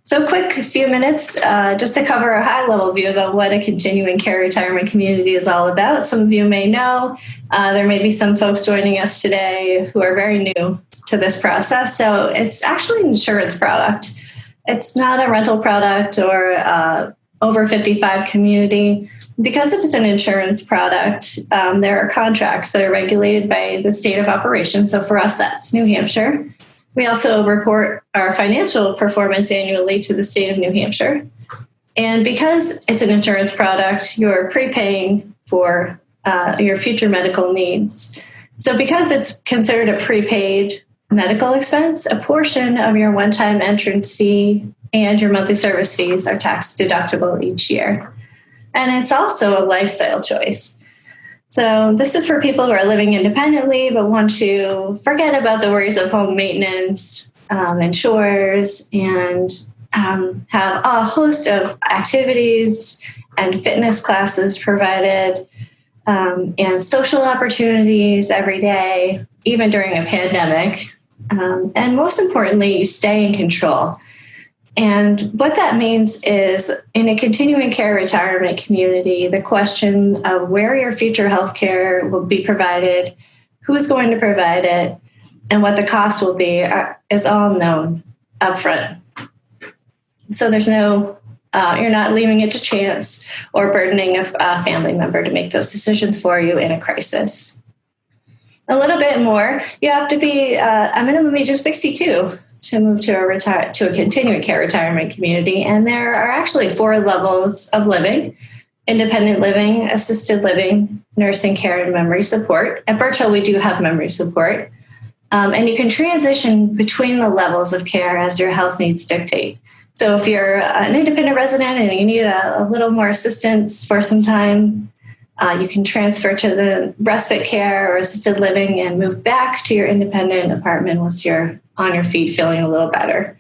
So quick few minutes just to cover a high-level view about what a continuing care retirement community is all about. Some of you may know. There may be some folks joining us today who are very new to this process. So it's actually an insurance product. It's not a rental product or over 55 community. Because it is an insurance product, there are contracts that are regulated by the state of operation. So for us, that's New Hampshire. We also report our financial performance annually to the state of New Hampshire. And because it's an insurance product, you're prepaying for your future medical needs. So because it's considered a prepaid medical expense, a portion of your one-time entrance fee and your monthly service fees are tax deductible each year. And it's also a lifestyle choice. So this is for people who are living independently but want to forget about the worries of home maintenance and chores and have a host of activities and fitness classes provided and social opportunities every day, even during a pandemic. And most importantly, you stay in control. And what that means is in a continuing care retirement community, the question of where your future health care will be provided, who's going to provide it, and what the cost will be is all known upfront. So there's no, you're not leaving it to chance or burdening a family member to make those decisions for you in a crisis. A little bit more, you have to be a minimum age of 62 to move to a continuing care retirement community. And there are actually 4 levels of living: independent living, assisted living, nursing care, and memory support. At Birch Hill, we do have memory support. And you can transition between the levels of care as your health needs dictate. So if you're an independent resident and you need a little more assistance for some time, you can transfer to the respite care or assisted living and move back to your independent apartment once you're on your feet feeling a little better.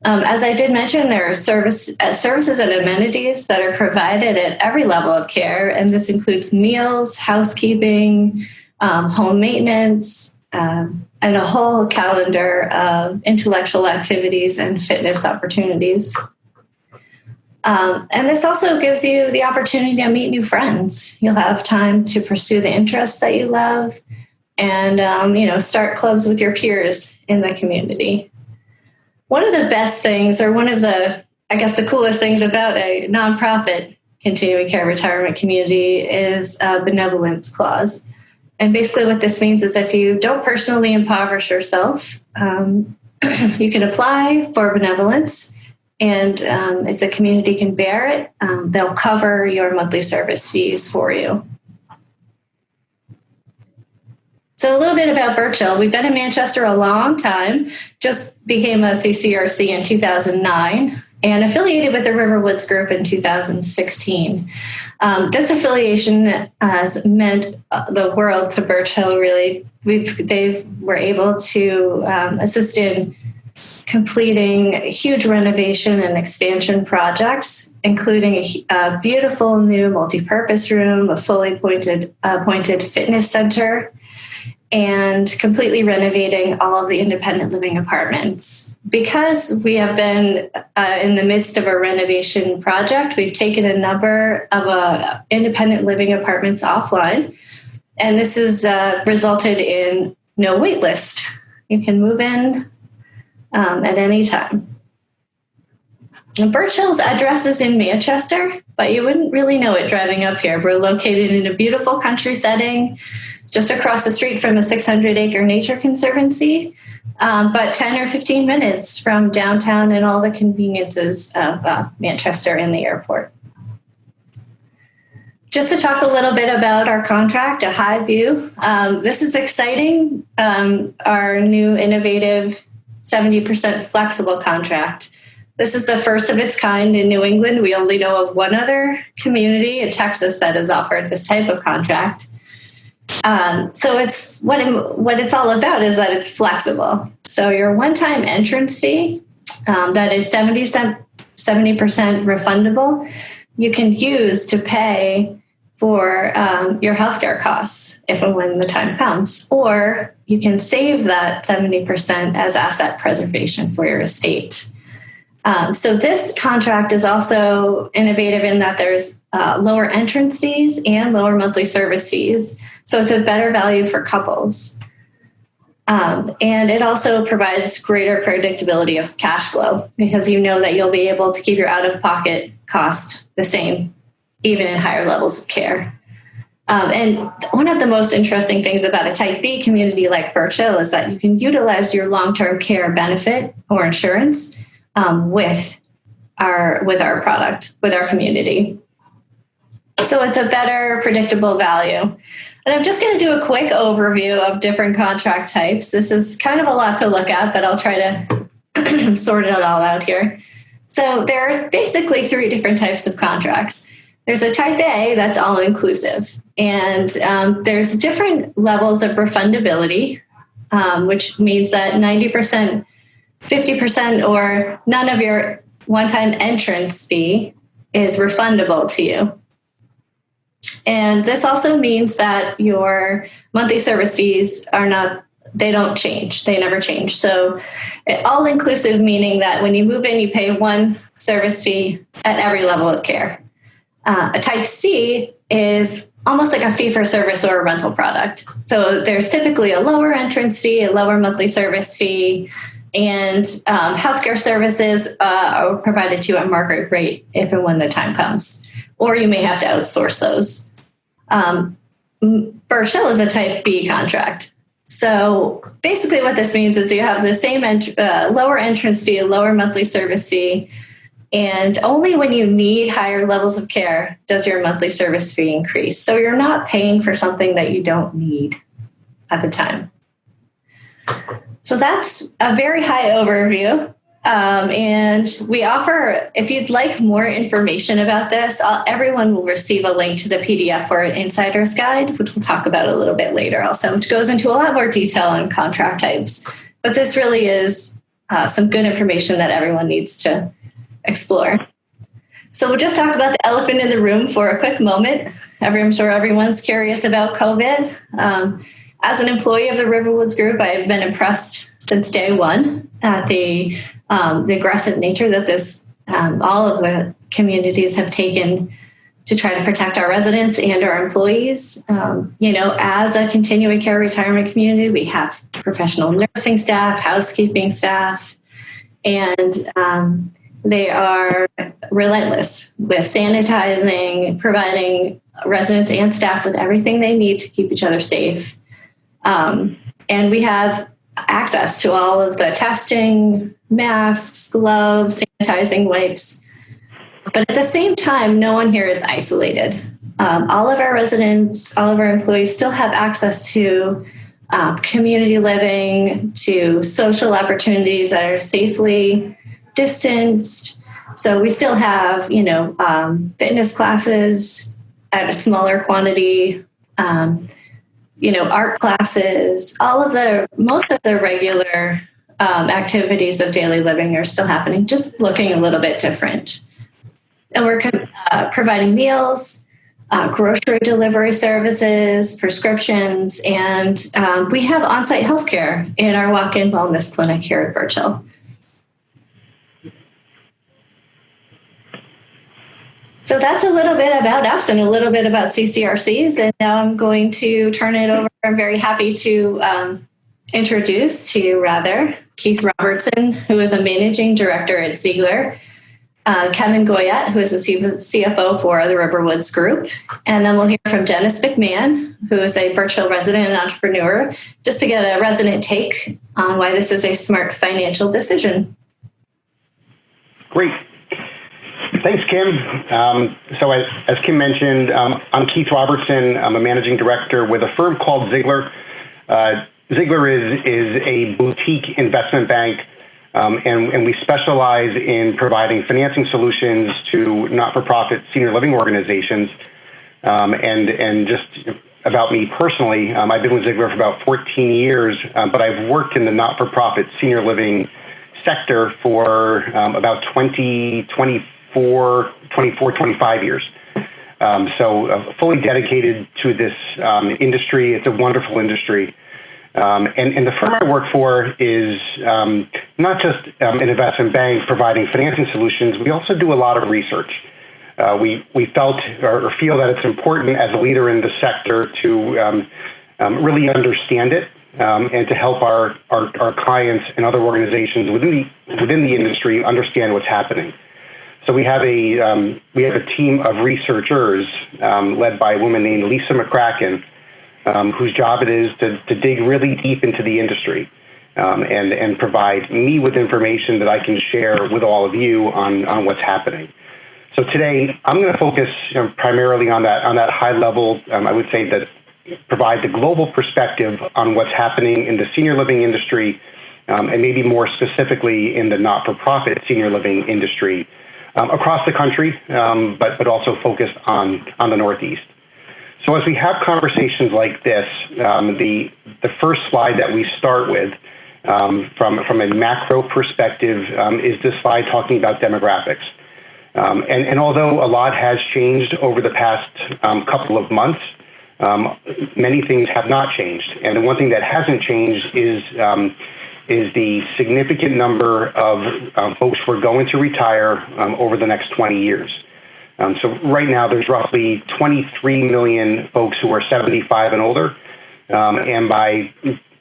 As I did mention, there are services and amenities that are provided at every level of care, and this includes meals, housekeeping, home maintenance, and a whole calendar of intellectual activities and fitness opportunities. And this also gives you the opportunity to meet new friends. You'll have time to pursue the interests that you love and, start clubs with your peers in the community. One of the best things, or one of the coolest things about a nonprofit continuing care retirement community is a benevolence clause. And basically what this means is if you don't personally impoverish yourself, you can apply for benevolence. And if the community can bear it, they'll cover your monthly service fees for you. So a little bit about Birch Hill. We've been in Manchester a long time, just became a CCRC in 2009, and affiliated with the RiverWoods group in 2016. This affiliation has meant the world to Birch Hill, really. They were able to assist in completing huge renovation and expansion projects, including a beautiful new multi-purpose room, a fully appointed fitness center, and completely renovating all of the independent living apartments. Because we have been in the midst of a renovation project, we've taken a number of independent living apartments offline, and this has resulted in no wait list. You can move in at any time. And Birch Hill's address is in Manchester, but you wouldn't really know it driving up here. We're located in a beautiful country setting, just across the street from a 600-acre nature conservancy, but 10 or 15 minutes from downtown and all the conveniences of Manchester and the airport. Just to talk a little bit about our contract, a high view. This is exciting. Our new innovative 70% flexible contract. This is the first of its kind in New England. We only know of one other community in Texas that has offered this type of contract. So it's what it's all about is that it's flexible. So your one-time entrance fee, that is 70% refundable, you can use to pay for your healthcare costs if and when the time comes, or you can save that 70% as asset preservation for your estate. So this contract is also innovative in that there's lower entrance fees and lower monthly service fees. So it's a better value for couples. And it also provides greater predictability of cash flow because you know that you'll be able to keep your out-of-pocket cost the same, even in higher levels of care. And one of the most interesting things about a Type B community like Birch Hill is that you can utilize your long-term care benefit or insurance with our product, with our community. So it's a better predictable value. And I'm just going to do a quick overview of different contract types. This is kind of a lot to look at, but I'll try to sort it all out here. So there are basically three different types of contracts. There's a Type A that's all-inclusive, and there's different levels of refundability, which means that 90%, 50%, or none of your one-time entrance fee is refundable to you. And this also means that your monthly service fees they don't change. They never change. So all-inclusive, meaning that when you move in, you pay one service fee at every level of care. A Type C is almost like a fee-for-service or a rental product. So there's typically a lower entrance fee, a lower monthly service fee, and healthcare services are provided to you at market rate if and when the time comes. Or you may have to outsource those. Birch Hill is a Type B contract. So basically what this means is you have the same lower entrance fee, lower monthly service fee, and only when you need higher levels of care does your monthly service fee increase. So you're not paying for something that you don't need at the time. So that's a very high overview. And we offer, if you'd like more information about this, everyone will receive a link to the PDF for an insider's guide, which we'll talk about a little bit later also, which goes into a lot more detail on contract types. But this really is some good information that everyone needs to explore. So we'll just talk about the elephant in the room for a quick moment. I'm sure everyone's curious about COVID. As an employee of the RiverWoods Group, I've been impressed since day one at the aggressive nature that all of the communities have taken to try to protect our residents and our employees. As a continuing care retirement community, we have professional nursing staff, housekeeping staff, and they are relentless with sanitizing, providing residents and staff with everything they need to keep each other safe. And we have access to all of the testing, masks, gloves, sanitizing wipes. But at the same time, no one here is isolated. All of our residents, all of our employees still have access to community living, to social opportunities that are safely distanced. So we still have, fitness classes at a smaller quantity, art classes, most of the regular activities of daily living are still happening, just looking a little bit different. And we're providing meals, grocery delivery services, prescriptions, and we have on-site healthcare in our walk-in wellness clinic here at Birch Hill. So that's a little bit about us and a little bit about CCRCs. And now I'm going to turn it over. I'm very happy to introduce to you, Keith Robertson, who is a managing director at Ziegler, Kevin Goyette, who is the CFO for the RiverWoods Group. And then we'll hear from Dennis McMahon, who is a Birch Hill resident and entrepreneur, just to get a resident take on why this is a smart financial decision. Great. Thanks, Kim. So as Kim mentioned, I'm Keith Robertson. I'm a managing director with a firm called Ziegler. Ziegler is a boutique investment bank, and we specialize in providing financing solutions to not-for-profit senior living organizations. And just about me personally, I've been with Ziegler for about 14 years, but I've worked in the not-for-profit senior living sector for about 25 years. So fully dedicated to this industry. It's a wonderful industry. And the firm I work for is, not just an investment bank providing financing solutions, we also do a lot of research. We felt or feel that it's important as a leader in the sector to really understand it and to help our clients and other organizations within the industry understand what's happening. So we have a team of researchers led by a woman named Lisa McCracken, whose job it is to dig really deep into the industry and provide me with information that I can share with all of you on what's happening. So today I'm going to focus primarily on that high level. I would say that provide the global perspective on what's happening in the senior living industry, and maybe more specifically in the not-for-profit senior living industry across the country, but also focused on the Northeast. So as we have conversations like this, the first slide that we start with from a macro perspective is this slide talking about demographics. And although a lot has changed over the past couple of months, many things have not changed. And the one thing that hasn't changed is the significant number of folks who are going to retire over the next 20 years. So right now, there's roughly 23 million folks who are 75 and older, and by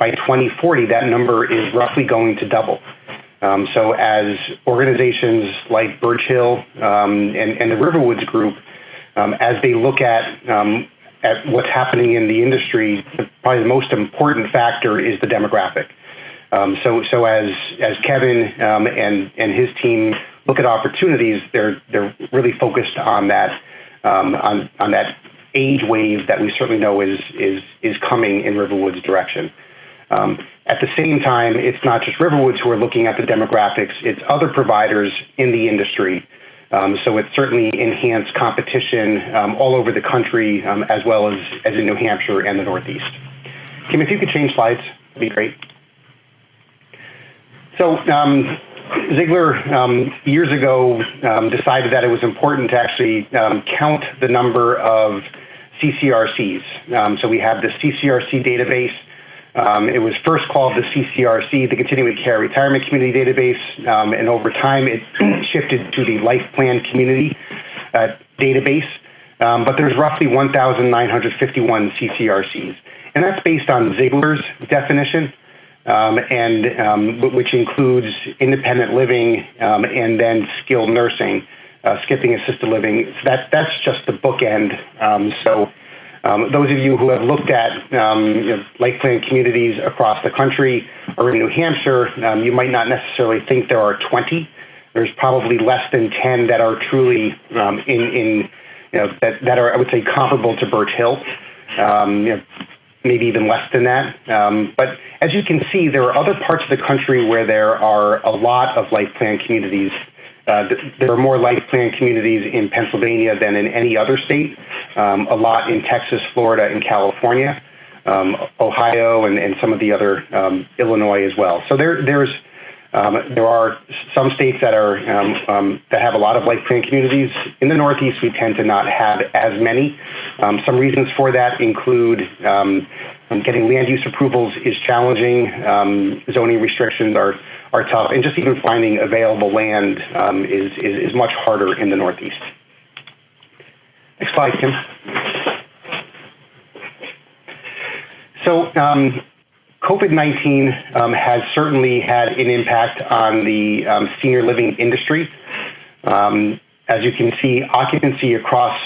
2040, that number is roughly going to double. So as organizations like Birch Hill and the RiverWoods group, as they look at what's happening in the industry, probably the most important factor is the demographic. So as Kevin and his team look at opportunities, they're really focused on that age wave that we certainly know is coming in RiverWoods' direction. At the same time, it's not just RiverWoods who are looking at the demographics; it's other providers in the industry. So it's certainly enhanced competition all over the country, as well as in New Hampshire and the Northeast. Kim, if you could change slides, that'd be great. So Ziegler years ago decided that it was important to actually count the number of CCRCs. So we have the CCRC database. It was first called the CCRC, the Continuing Care Retirement Community Database, and over time it shifted to the Life Plan Community database. But there's roughly 1,951 CCRCs, and that's based on Ziegler's definition, and which includes independent living and then skilled nursing, skipping assisted living. So that's just the bookend. Those of you who have looked at life plan communities across the country or in New Hampshire, you might not necessarily think there are 20. There's probably less than 10 that are truly that are, I would say, comparable to Birch Hill. Maybe even less than that. But as you can see, there are other parts of the country where there are a lot of life plan communities. There are more life plan communities in Pennsylvania than in any other state, a lot in Texas, Florida, and California, Ohio, and some of the other, Illinois as well. So there are some states that are that have a lot of life plan communities. In the Northeast, we tend to not have as many. Some reasons for that include getting land use approvals is challenging, zoning restrictions are tough, and just even finding available land is much harder in the Northeast. Next slide, Kim. So COVID-19 has certainly had an impact on the senior living industry. As you can see, occupancy across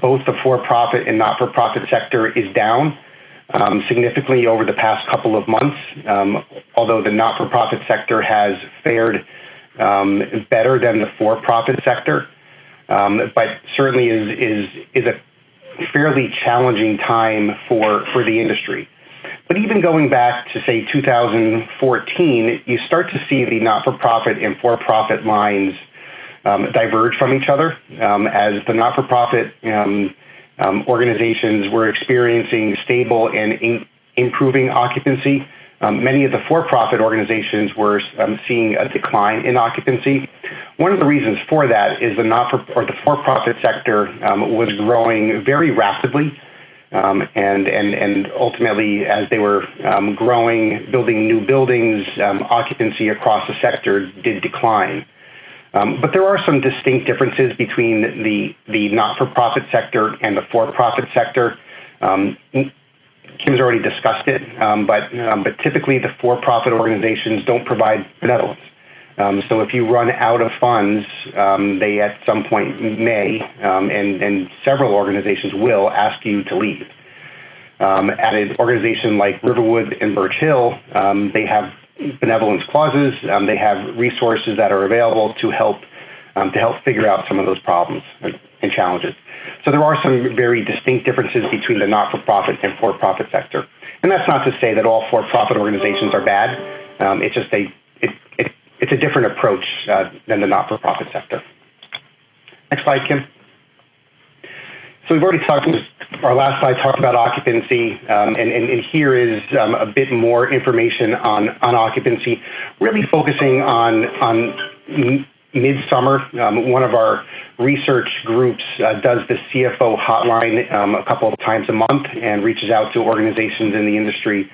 both the for-profit and not-for-profit sector is down significantly over the past couple of months, although the not-for-profit sector has fared better than the for-profit sector, but certainly is a fairly challenging time for the industry. But even going back to, say, 2014, you start to see the not-for-profit and for-profit lines diverge from each other as the not-for-profit organizations were experiencing stable and improving occupancy. Many of the for-profit organizations were seeing a decline in occupancy. One of the reasons for that is the for-profit sector was growing very rapidly And ultimately, as they were growing, building new buildings, occupancy across the sector did decline. But there are some distinct differences between the not-for-profit sector and the for-profit sector. Kim's already discussed it, but typically the for-profit organizations don't provide benevolence. So if you run out of funds, they at some point may, and several organizations will ask you to leave. At an organization like RiverWoods and Birch Hill, they have benevolence clauses. They have resources that are available to help figure out some of those problems and challenges. So there are some very distinct differences between the not-for-profit and for-profit sector. And that's not to say that all for-profit organizations are bad. It's just it's a different approach than the not-for-profit sector. Next slide, Kim. So we've already talked, our last slide talked about occupancy, and here is a bit more information on occupancy, really focusing on midsummer. One of our research groups does the CFO hotline a couple of times a month and reaches out to organizations in the industry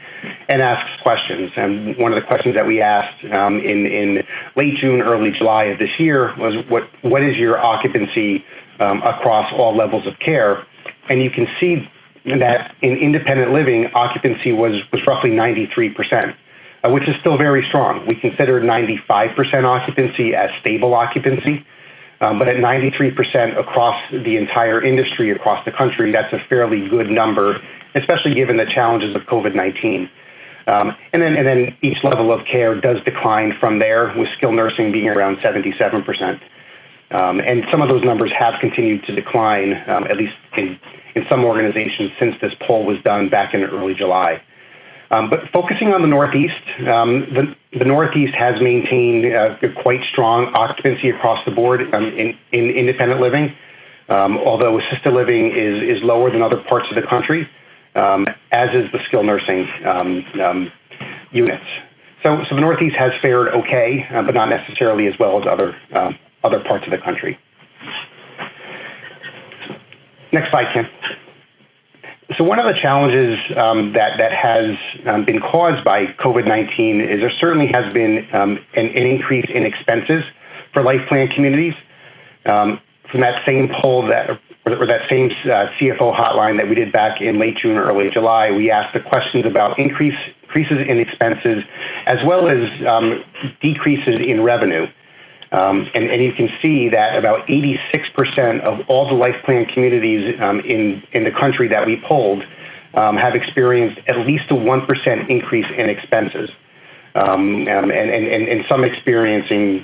and asks questions. And one of the questions that we asked in late June, early July of this year was, what is your occupancy across all levels of care? And you can see that in independent living, occupancy was roughly 93%. Which is still very strong. We consider 95% occupancy as stable occupancy, but at 93% across the entire industry, across the country, that's a fairly good number, especially given the challenges of COVID-19. And then each level of care does decline from there, with skilled nursing being around 77%. And some of those numbers have continued to decline, at least in some organizations, since this poll was done back in early July. But focusing on the Northeast, the Northeast has maintained quite strong occupancy across the board in independent living, although assisted living is lower than other parts of the country, as is the skilled nursing units. So the Northeast has fared okay, but not necessarily as well as other parts of the country. Next slide, Kim. So one of the challenges that has been caused by COVID-19 is there certainly has been an increase in expenses for life plan communities. From that same poll that same CFO hotline that we did back in late June, early July, we asked the questions about increases in expenses as well as decreases in revenue. And you can see that about 86% of all the life plan communities in the country that we polled have experienced at least a 1% increase in expenses, and some experiencing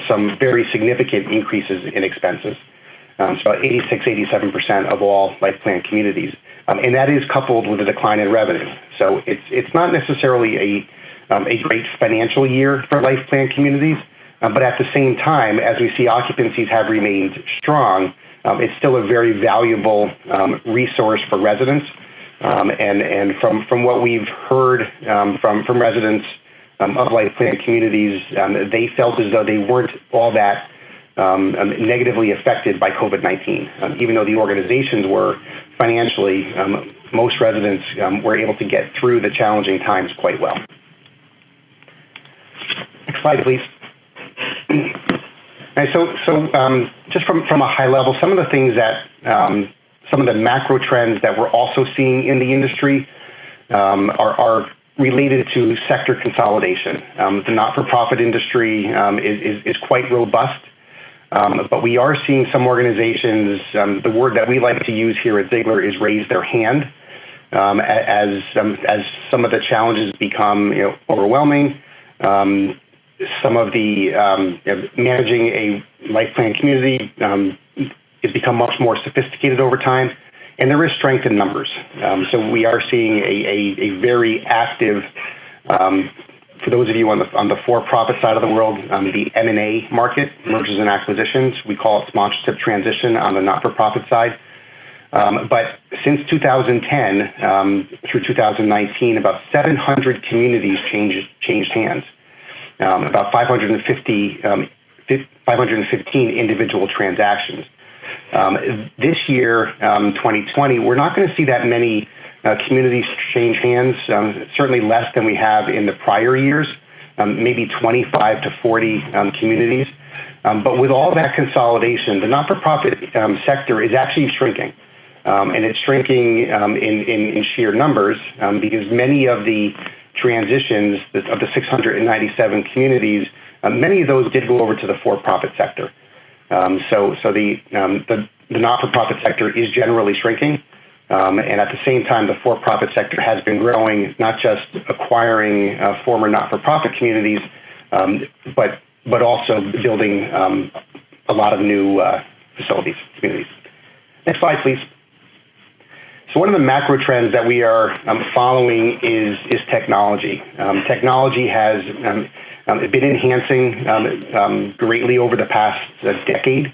some very significant increases in expenses. So about 87% of all life plan communities. And that is coupled with a decline in revenue. So it's not necessarily a great financial year for life plan communities. But at the same time, as we see occupancies have remained strong, it's still a very valuable resource for residents. And from what we've heard from residents of life plan communities, they felt as though they weren't all that negatively affected by COVID-19. Even though the organizations were financially, most residents were able to get through the challenging times quite well. Next slide, please. And so just from a high level, some of the things that, some of the macro trends that we're also seeing in the industry are related to sector consolidation. The not-for-profit industry is quite robust, but we are seeing some organizations, the word that we like to use here at Ziegler is raise their hand, as some of the challenges become overwhelming. Some of the managing a life plan community has become much more sophisticated over time, and there is strength in numbers. So we are seeing a very active, for those of you on the for-profit side of the world, the M&A market, mergers and acquisitions. We call it sponsorship transition on the not-for-profit side. But since 2010 through 2019, about 700 communities changed hands. About 515 individual transactions. This year, 2020, we're not going to see that many communities change hands, certainly less than we have in the prior years, maybe 25 to 40 communities. But with all that consolidation, the not-for-profit sector is actually shrinking. And it's shrinking in sheer numbers because many of the transitions of the 697 communities, many of those did go over to the for-profit sector. So the not-for-profit sector is generally shrinking. And at the same time, the for-profit sector has been growing, not just acquiring former not-for-profit communities, but also building a lot of new facilities, communities. Next slide, please. So one of the macro trends that we are following is technology. Technology has been enhancing greatly over the past decade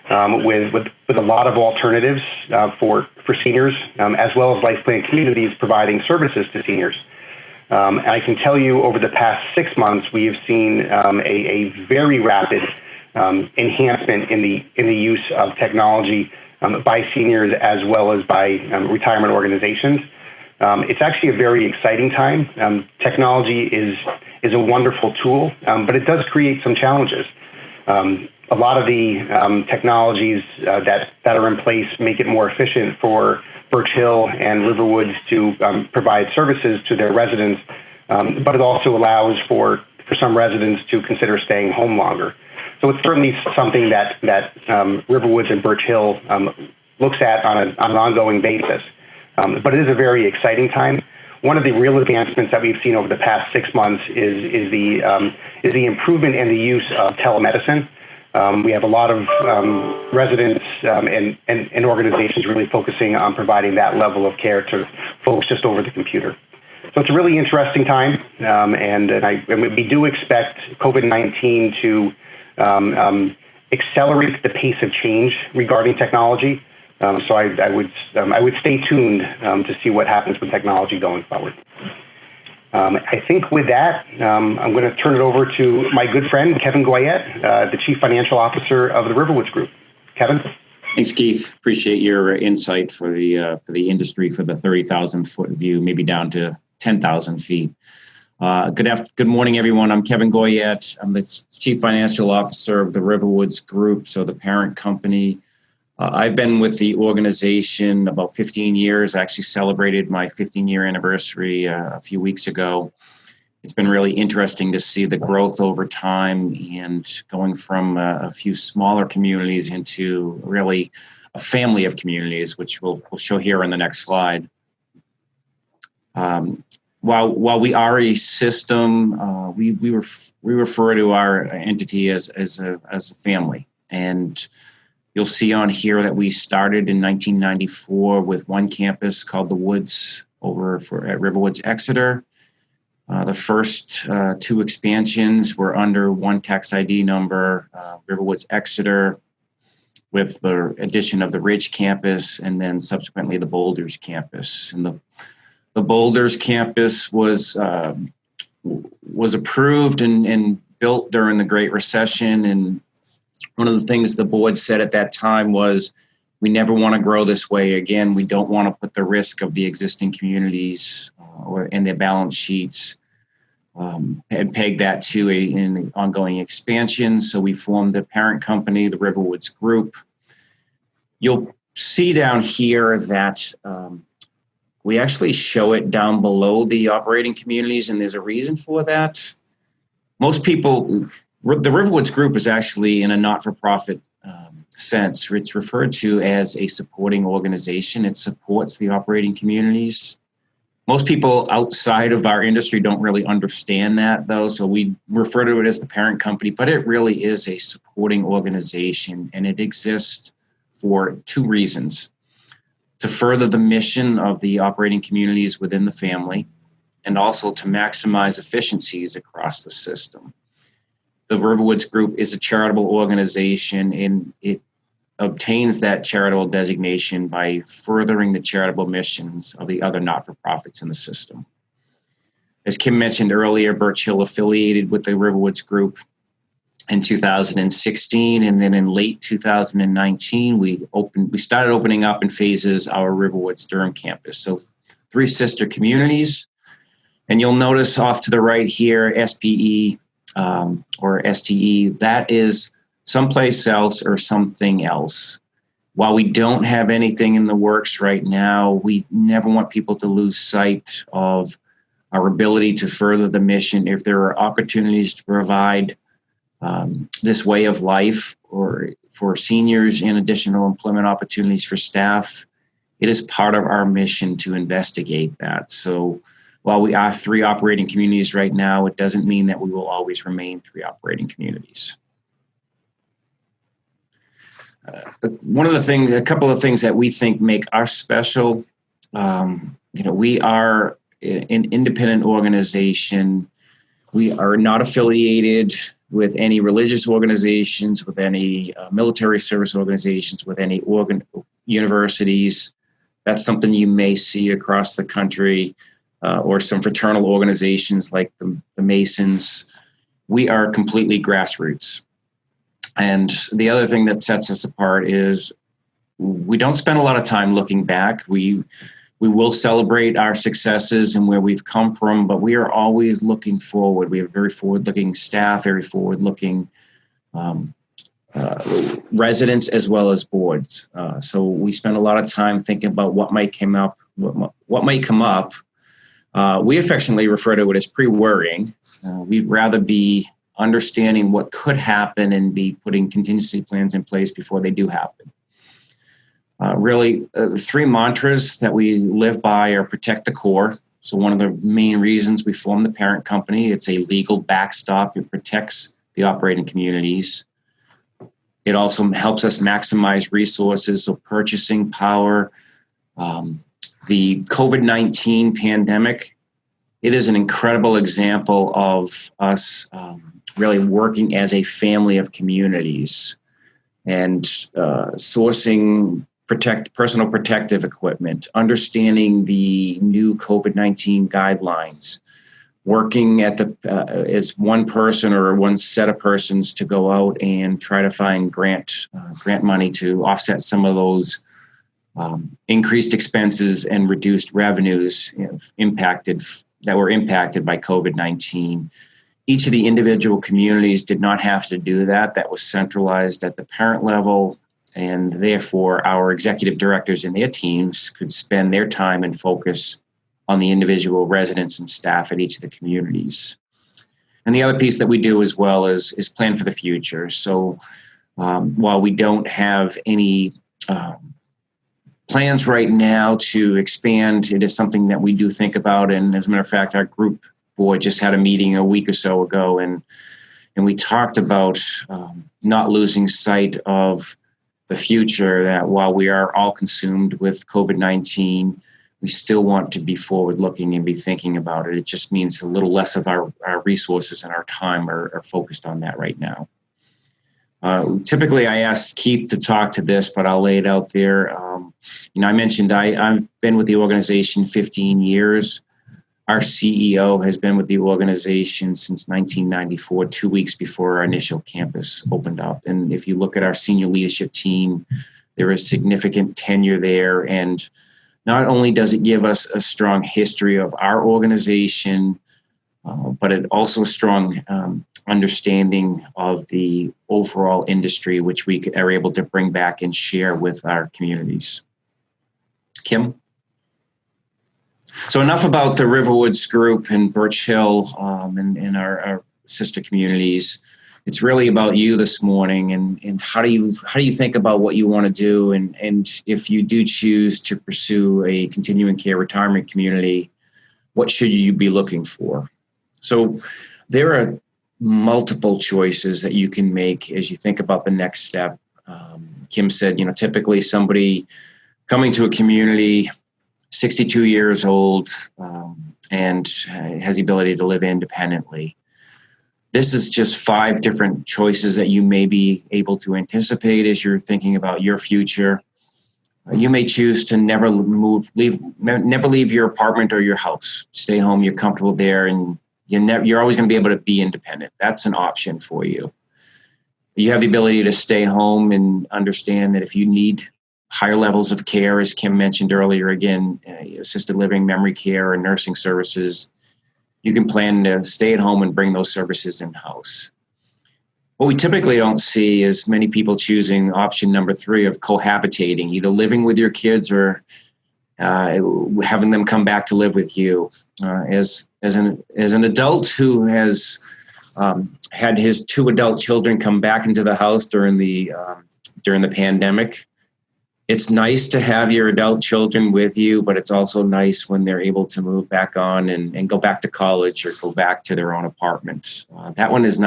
with a lot of alternatives for seniors, as well as life plan communities providing services to seniors. And I can tell you over the past 6 months, we have seen a very rapid enhancement in the use of technology by seniors as well as by retirement organizations. It's actually a very exciting time. Technology is a wonderful tool, but it does create some challenges. A lot of the technologies that are in place make it more efficient for Birch Hill and RiverWoods to provide services to their residents, but it also allows for some residents to consider staying home longer. So it's certainly something that RiverWoods and Birch Hill looks at on an ongoing basis. But it is a very exciting time. One of the real advancements that we've seen over the past 6 months is the improvement in the use of telemedicine. We have a lot of residents and organizations really focusing on providing that level of care to folks just over the computer. So it's a really interesting time, and we do expect COVID-19 to accelerate the pace of change regarding technology. So I would stay tuned to see what happens with technology going forward. I think with that, I'm going to turn it over to my good friend, Kevin Goyette, the Chief Financial Officer of the RiverWoods Group. Kevin? Thanks, Keith. Appreciate your insight for the industry, for the 30,000-foot view, maybe down to 10,000 feet. Good morning, everyone. I'm Kevin Goyette. I'm the Chief Financial Officer of the RiverWoods Group, so the parent company. I've been with the organization about 15 years. I actually celebrated my 15-year anniversary a few weeks ago. It's been really interesting to see the growth over time and going from a few smaller communities into really a family of communities, which we'll show here in the next slide. While we are a system, we refer to our entity as a family. And you'll see on here that we started in 1994 with one campus called the Woods at RiverWoods Exeter. The first two expansions were under one tax ID number, RiverWoods Exeter, with the addition of the Ridge campus, and then subsequently the Boulders campus. And the Boulders campus was approved and built during the Great Recession. And one of the things the board said at that time was, we never want to grow this way again. We don't want to put the risk of the existing communities and their balance sheets and peg that to an ongoing expansion. So we formed the parent company, the RiverWoods Group. You'll see down here that we actually show it down below the operating communities, and there's a reason for that. Most people, the RiverWoods Group is actually in a not-for-profit sense. It's referred to as a supporting organization. It supports the operating communities. Most people outside of our industry don't really understand that, though, so we refer to it as the parent company, but it really is a supporting organization, and it exists for two reasons: to further the mission of the operating communities within the family, and also to maximize efficiencies across the system. The RiverWoods Group is a charitable organization, and it obtains that charitable designation by furthering the charitable missions of the other not-for-profits in the system. As Kim mentioned earlier, Birch Hill affiliated with the RiverWoods Group. in 2016, and then in late 2019, we started opening up in phases our RiverWoods Durham campus. So 3 sister communities, and you'll notice off to the right here, SPE or STE. That is someplace else or something else. While we don't have anything in the works right now, we never want people to lose sight of our ability to further the mission. If there are opportunities to provide this way of life or for seniors and additional employment opportunities for staff, it is part of our mission to investigate that. So while we are 3 operating communities right now, it doesn't mean that we will always remain 3 operating communities. A couple of things that we think make us special, we are an independent organization. We are not affiliated with any religious organizations, with any military service organizations, with any universities. That's something you may see across the country, or some fraternal organizations like the Masons. We are completely grassroots. And the other thing that sets us apart is we don't spend a lot of time looking back. We will celebrate our successes and where we've come from, but we are always looking forward. We have very forward-looking staff, very forward-looking residents as well as boards. So we spend a lot of time thinking about what might come up. We affectionately refer to it as pre-worrying. We'd rather be understanding what could happen and be putting contingency plans in place before they do happen. Really, 3 mantras that we live by are protect the core. So one of the main reasons we formed the parent company, it's a legal backstop. It protects the operating communities. It also helps us maximize resources, so purchasing power. The COVID-19 pandemic, it is an incredible example of us really working as a family of communities and sourcing personal protective equipment, understanding the new COVID-19 guidelines, working at as one person or one set of persons to go out and try to find grant money to offset some of those increased expenses and reduced revenues that were impacted by COVID-19. Each of the individual communities did not have to do that. That was centralized at the parent level, and therefore our executive directors and their teams could spend their time and focus on the individual residents and staff at each of the communities. And the other piece that we do as well is plan for the future. So while we don't have any plans right now to expand, it is something that we do think about. And as a matter of fact, our group board just had a meeting a week or so ago, and we talked about not losing sight of the future, that while we are all consumed with COVID-19, we still want to be forward-looking and be thinking about it. It just means a little less of our resources and our time are focused on that right now. Typically, I ask Keith to talk to this, but I'll lay it out there. I mentioned I've been with the organization 15 years. Our CEO has been with the organization since 1994, 2 weeks before our initial campus opened up. And if you look at our senior leadership team, there is significant tenure there. And not only does it give us a strong history of our organization, but it also a strong understanding of the overall industry, which we are able to bring back and share with our communities. Kim? So enough about the RiverWoods group and Birch Hill and our sister communities. It's really about you this morning, and how do you think about what you want to do, and if you do choose to pursue a continuing care retirement community, what should you be looking for? So there are multiple choices that you can make as you think about the next step. Kim said, typically somebody coming to a community, 62 years old, and has the ability to live independently. This is just 5 different choices that you may be able to anticipate as you're thinking about your future. You may choose to never leave your apartment or your house. Stay home, you're comfortable there, and you're always going to be able to be independent. That's an option for you. You have the ability to stay home and understand that if you need higher levels of care, as Kim mentioned earlier, again, assisted living, memory care, and nursing services, you can plan to stay at home and bring those services in-house. What we typically don't see is many people choosing option number 3 of cohabitating, either living with your kids or having them come back to live with you. As an adult who has had his 2 adult children come back into the house during the pandemic, it's nice to have your adult children with you, but it's also nice when they're able to move back on and go back to college or go back to their own apartments. This is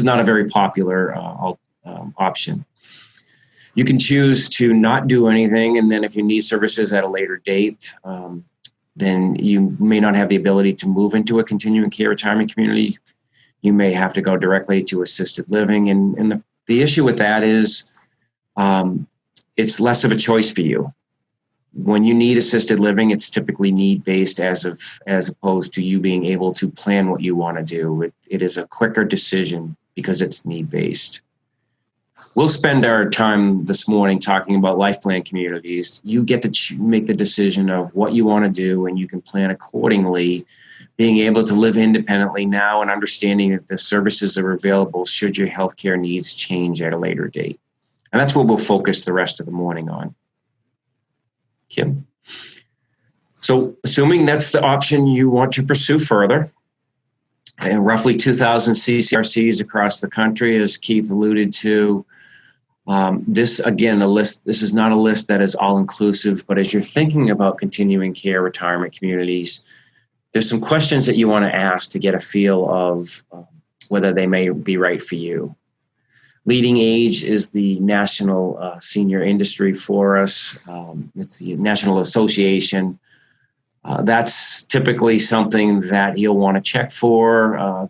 not a very popular option. You can choose to not do anything, and then if you need services at a later date, then you may not have the ability to move into a continuing care retirement community. You may have to go directly to assisted living, and the issue with that is it's less of a choice for you. When you need assisted living, it's typically need-based as opposed to you being able to plan what you want to do. It is a quicker decision because it's need-based. We'll spend our time this morning talking about life plan communities. You get to make the decision of what you want to do, and you can plan accordingly, being able to live independently now and understanding that the services are available should your healthcare needs change at a later date. And that's what we'll focus the rest of the morning on. Kim? So assuming that's the option you want to pursue further, and roughly 2,000 CCRCs across the country, as Keith alluded to. This is not a list that is all-inclusive, but as you're thinking about continuing care retirement communities, there's some questions that you want to ask to get a feel of whether they may be right for you. Leading Age is the national senior industry for us. It's the National Association. That's typically something that you'll want to check for.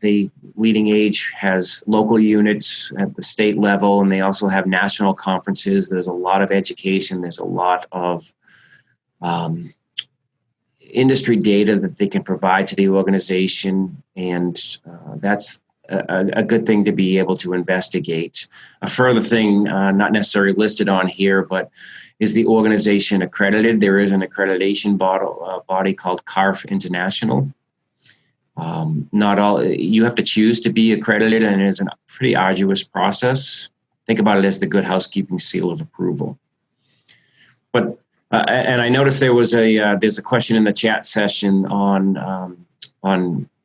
Leading Age has local units at the state level, and they also have national conferences. There's a lot of education. There's a lot of industry data that they can provide to the organization, and that's a good thing to be able to investigate. A further thing, not necessarily listed on here, but is the organization accredited? There is an accreditation body called CARF International. You have to choose to be accredited, and it is a pretty arduous process. Think about it as the Good Housekeeping seal of approval. But and I noticed there's a question in the chat session on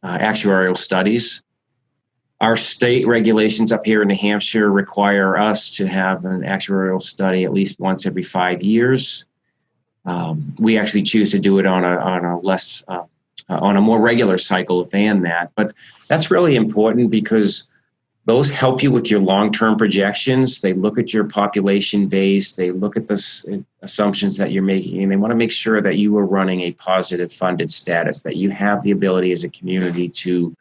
actuarial studies. Our state regulations up here in New Hampshire require us to have an actuarial study at least once every 5 years. We actually choose to do it on a more regular cycle than that. But that's really important because those help you with your long-term projections. They look at your population base. They look at the assumptions that you're making, and they want to make sure that you are running a positive funded status, that you have the ability as a community to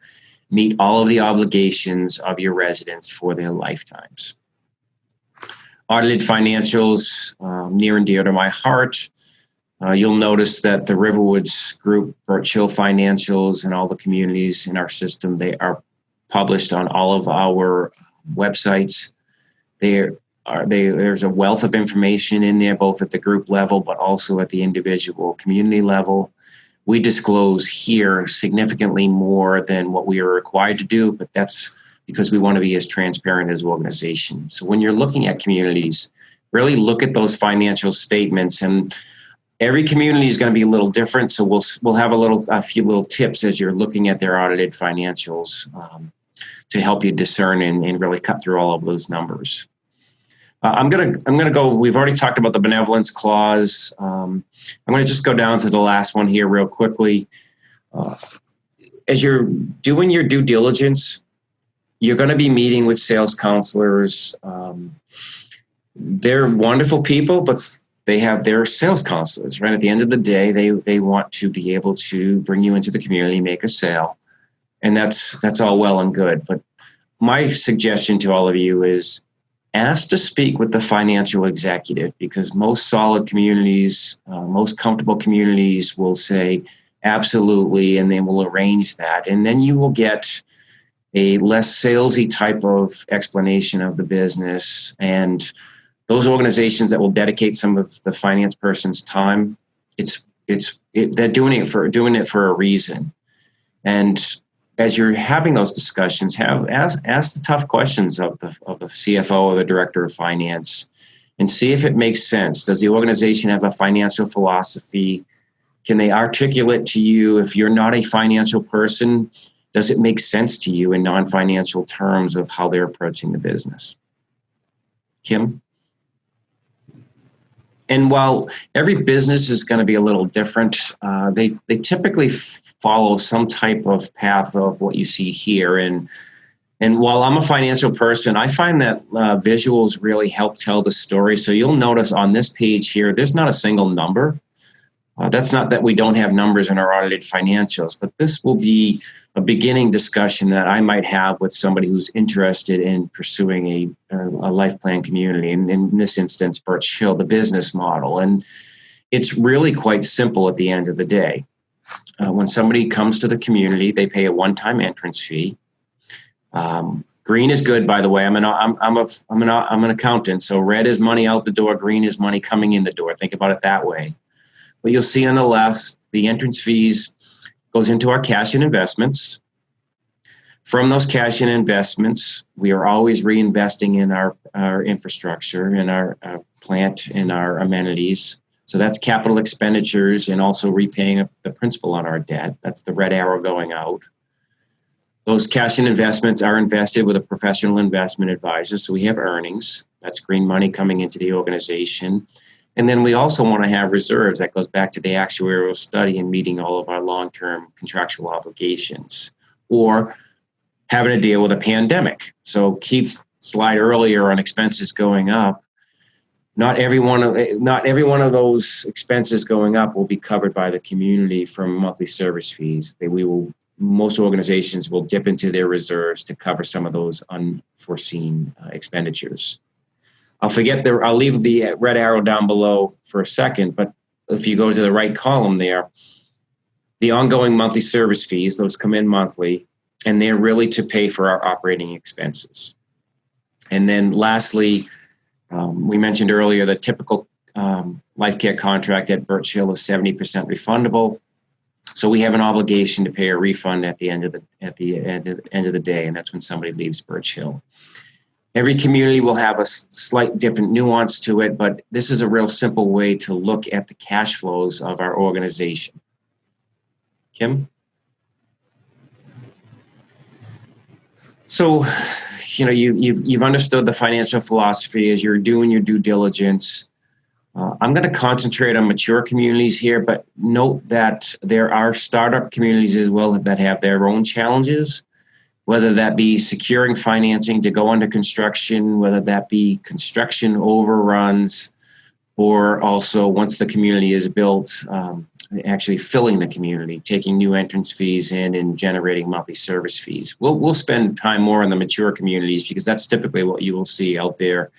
meet all of the obligations of your residents for their lifetimes. Audited financials, near and dear to my heart. You'll notice that the RiverWoods group, Birch Hill financials, and all the communities in our system, they are published on all of our websites. There's a wealth of information in there, both at the group level, but also at the individual community level. We disclose here significantly more than what we are required to do, but that's because we want to be as transparent as an organization. So when you're looking at communities, really look at those financial statements, and every community is going to be a little different. So we'll have a few little tips as you're looking at their audited financials to help you discern and really cut through all of those numbers. I'm gonna go. We've already talked about the benevolence clause. I'm going to just go down to the last one here real quickly. As you're doing your due diligence, you're going to be meeting with sales counselors. They're wonderful people, but they have their sales counselors, right? At the end of the day, they want to be able to bring you into the community, make a sale, and that's all well and good. But my suggestion to all of you is ask to speak with the financial executive, because most solid communities, most comfortable communities will say absolutely, and they will arrange that. And then you will get a less salesy type of explanation of the business. And those organizations that will dedicate some of the finance person's time, they're doing it for a reason. And as you're having those discussions, ask the tough questions of the CFO or the director of finance, and see if it makes sense. Does the organization have a financial philosophy? Can they articulate to you, if you're not a financial person, does it make sense to you in non-financial terms of how they're approaching the business? Kim? And while every business is going to be a little different, they typically follow some type of path of what you see here. And while I'm a financial person, I find that visuals really help tell the story. So you'll notice on this page here, there's not a single number. That's not that we don't have numbers in our audited financials, but this will be a beginning discussion that I might have with somebody who's interested in pursuing a life plan community. And in this instance, Birch Hill, the business model. And it's really quite simple at the end of the day. When somebody comes to the community, they pay a one-time entrance fee. Green is good, by the way. I'm an accountant, so red is money out the door, green is money coming in the door. Think about it that way. But you'll see on the left, the entrance fees goes into our cash and investments. From those cash and investments, we are always reinvesting in our infrastructure, in our plant, in our amenities. So that's capital expenditures and also repaying the principal on our debt. That's the red arrow going out. Those cash and investments are invested with a professional investment advisor. So we have earnings. That's green money coming into the organization. And then we also want to have reserves. That goes back to the actuarial study and meeting all of our long-term contractual obligations, or having to deal with a pandemic. So Keith's slide earlier on expenses going up, not every one of those expenses going up will be covered by the community from monthly service fees. Most organizations will dip into their reserves to cover some of those unforeseen expenditures. I'll leave the red arrow down below for a second, but if you go to the right column there, the ongoing monthly service fees, those come in monthly, and they're really to pay for our operating expenses. And then lastly, we mentioned earlier the typical life care contract at Birch Hill is 70% refundable. So we have an obligation to pay a refund at the end of the day, and that's when somebody leaves Birch Hill. Every community will have a slight different nuance to it, but this is a real simple way to look at the cash flows of our organization. Kim? So, you've understood the financial philosophy as you're doing your due diligence. I'm going to concentrate on mature communities here, but note that there are startup communities as well that have their own challenges, whether that be securing financing to go under construction, whether that be construction overruns, or also once the community is built, actually filling the community, taking new entrance fees in and generating monthly service fees. We'll spend time more on the mature communities because that's typically what you will see out there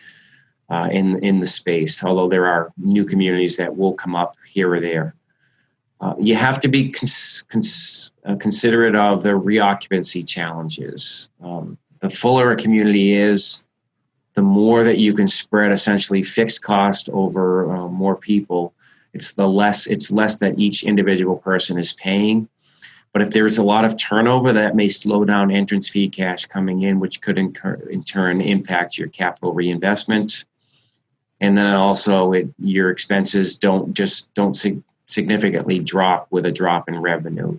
in the space, although there are new communities that will come up here or there. You have to be considerate of the reoccupancy challenges. The fuller a community is, the more that you can spread essentially fixed cost over more people. It's less that each individual person is paying. But if there's a lot of turnover, that may slow down entrance fee cash coming in, which could in turn impact your capital reinvestment. And then also your expenses don't significantly drop with a drop in revenue.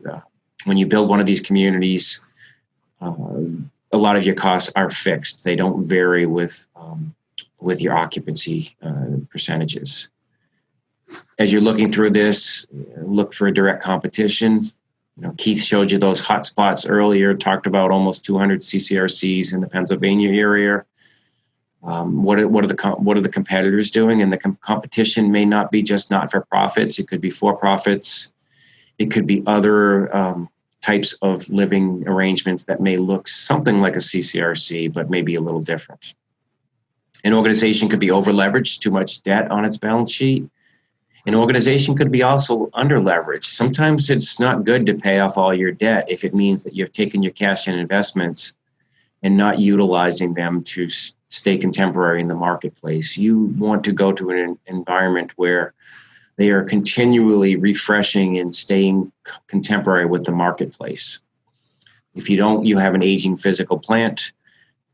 When you build one of these communities, a lot of your costs are fixed. They don't vary with your occupancy percentages. As you're looking through this, look for direct competition. Keith showed you those hot spots earlier, talked about almost 200 CCRCs in the Pennsylvania area. What are the competitors doing? And the competition may not be just not-for-profits. It could be for-profits. It could be other types of living arrangements that may look something like a CCRC, but maybe a little different. An organization could be over-leveraged, too much debt on its balance sheet. An organization could be also under-leveraged. Sometimes it's not good to pay off all your debt if it means that you've taken your cash and investments and not utilizing them to stay contemporary in the marketplace. You want to go to an environment where they are continually refreshing and staying contemporary with the marketplace. If you don't, you have an aging physical plant.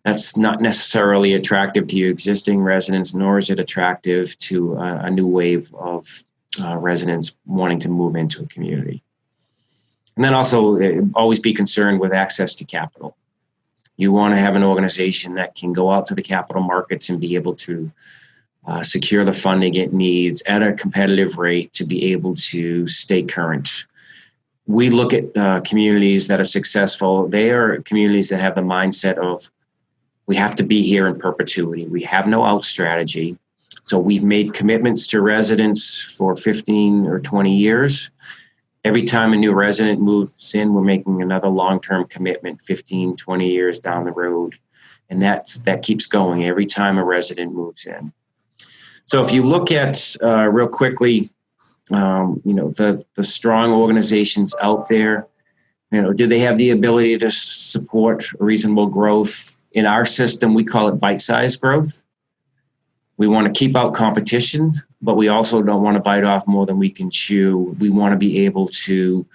That's not necessarily attractive to your existing residents, nor is it attractive to a new wave of residents wanting to move into a community. And then also always be concerned with access to capital. You want to have an organization that can go out to the capital markets and be able to secure the funding it needs at a competitive rate to be able to stay current. We look at communities that are successful. They are communities that have the mindset of, we have to be here in perpetuity. We have no out strategy. So we've made commitments to residents for 15 or 20 years. Every time a new resident moves in, we're making another long-term commitment 15, 20 years down the road. And that keeps going every time a resident moves in. So if you look at real quickly, the strong organizations out there, do they have the ability to support reasonable growth? In our system, we call it bite-sized growth. We want to keep out competition, but we also don't want to bite off more than we can chew. We want to be able to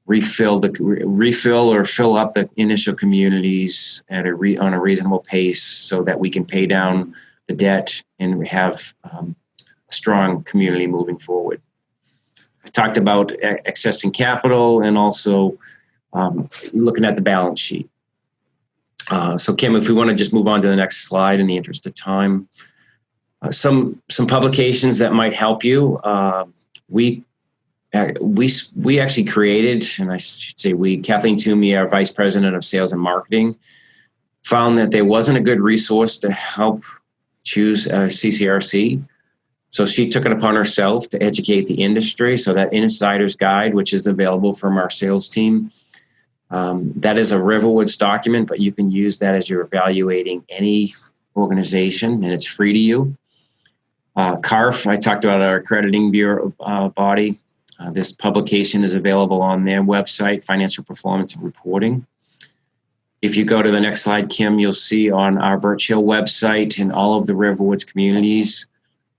refill or fill up the initial communities at on a reasonable pace so that we can pay down the debt and have a strong community moving forward. I talked about accessing capital and also looking at the balance sheet. So Kim, if we want to just move on to the next slide in the interest of time, some publications that might help you. We actually created, and I should say we, Kathleen Toomey, our Vice President of Sales and Marketing, found that there wasn't a good resource to help choose a CCRC. So she took it upon herself to educate the industry. So that Insider's Guide, which is available from our sales team, that is a RiverWoods document, but you can use that as you're evaluating any organization, and it's free to you. CARF, I talked about our accrediting bureau body. This publication is available on their website, Financial Performance and Reporting. If you go to the next slide, Kim, you'll see on our Birch Hill website in all of the RiverWoods communities,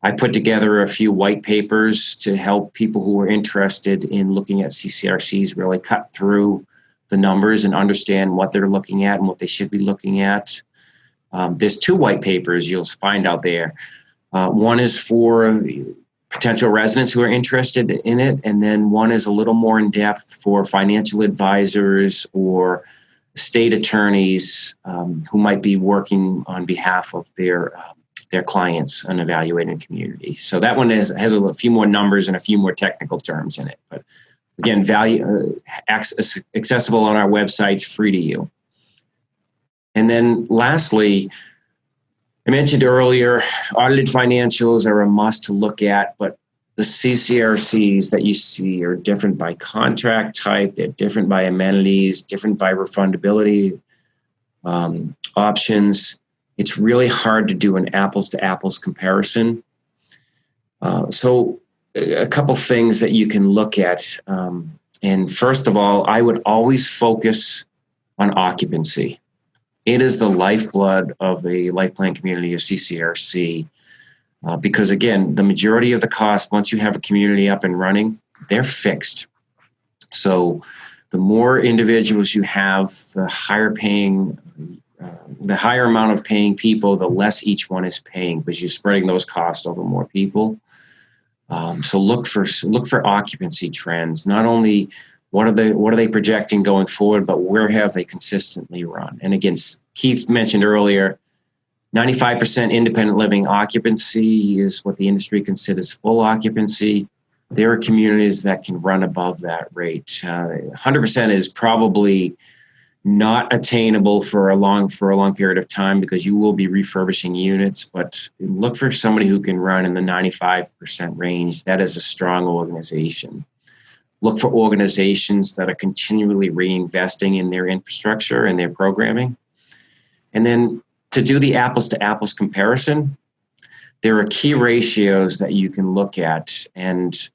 I put together a few white papers to help people who are interested in looking at CCRCs really cut through the numbers and understand what they're looking at and what they should be looking at. There's two white papers you'll find out there. One is for potential residents who are interested in it, and then one is a little more in depth for financial advisors or state attorneys who might be working on behalf of their clients and evaluating community. So that one has a few more numbers and a few more technical terms in it. But again, accessible on our website, free to you. And then lastly, I mentioned earlier, audited financials are a must to look at, but the CCRCs that you see are different by contract type, they're different by amenities, different by refundability options. It's really hard to do an apples to apples comparison. So a couple things that you can look at. And first of all, I would always focus on occupancy. It is the lifeblood of a life plan community or CCRC. Because again, the majority of the cost, once you have a community up and running, they're fixed. So the more individuals you have, the higher amount of paying people, the less each one is paying because you're spreading those costs over more people. So look for occupancy trends. Not only what are they projecting going forward, but where have they consistently run? And again, Keith mentioned earlier, 95% independent living occupancy is what the industry considers full occupancy. There are communities that can run above that rate. 100% is probably not attainable for a long period of time because you will be refurbishing units, but look for somebody who can run in the 95% range. That is a strong organization. Look for organizations that are continually reinvesting in their infrastructure and their programming. And then to do the apples to apples comparison, there are key ratios that you can look at and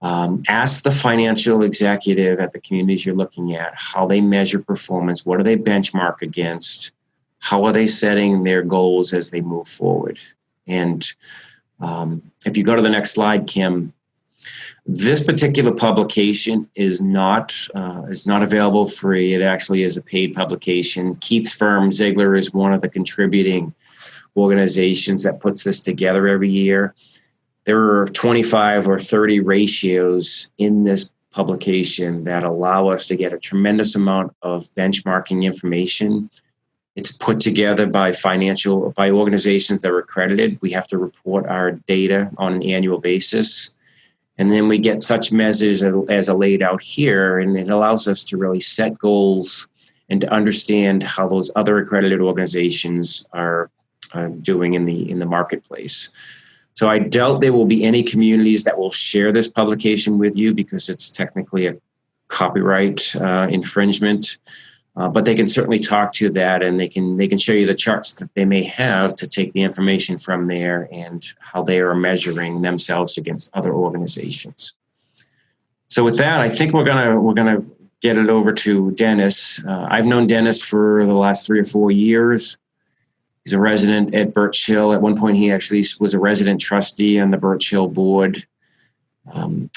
ask the financial executive at the communities you're looking at how they measure performance, what do they benchmark against, how are they setting their goals as they move forward? And if you go to the next slide, Kim, this particular publication is not available free. It actually is a paid publication. Keith's firm, Ziegler, is one of the contributing organizations that puts this together every year. There are 25 or 30 ratios in this publication that allow us to get a tremendous amount of benchmarking information. It's put together by organizations that are accredited. We have to report our data on an annual basis. And then we get such measures as are laid out here, and it allows us to really set goals and to understand how those other accredited organizations are doing in the marketplace. So I doubt there will be any communities that will share this publication with you because it's technically a copyright infringement. But they can certainly talk to that, and they can show you the charts that they may have to take the information from there and how they are measuring themselves against other organizations. So with that, I think we're gonna get it over to Dennis. I've known Dennis for the last 3 or 4 years. He's a resident at Birch Hill. At one point, he actually was a resident trustee on the Birch Hill board.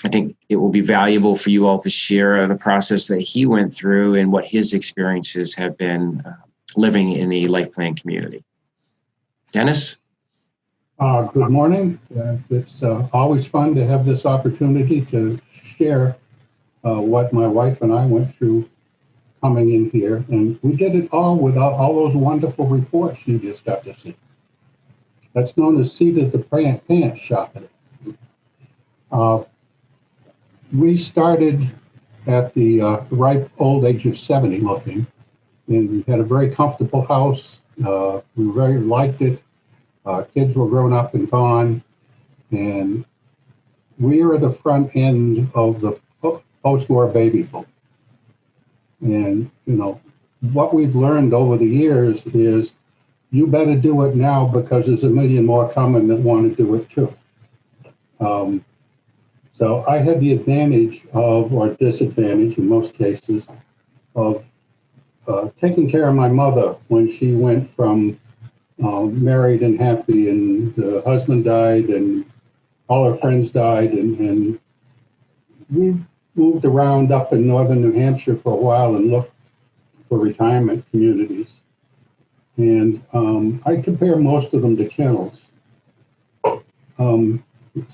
I think it will be valuable for you all to share the process that he went through and what his experiences have been living in the life plan community. Dennis? Good morning. It's always fun to have this opportunity to share what my wife and I went through coming in here. And we did it all without all those wonderful reports you just got to see. That's known as seat at the pants shopping. We started at the ripe old age of 70 looking, and we had a very comfortable house. We very liked it. Kids were grown up and gone, and we are at the front end of the post-war baby boom. And, you know, what we've learned over the years is you better do it now because there's a million more coming that want to do it too. So I had the advantage of, or disadvantage in most cases, of taking care of my mother when she went from married and happy, and the husband died and all her friends died, and we moved around up in northern New Hampshire for a while and looked for retirement communities. And I compare most of them to kennels.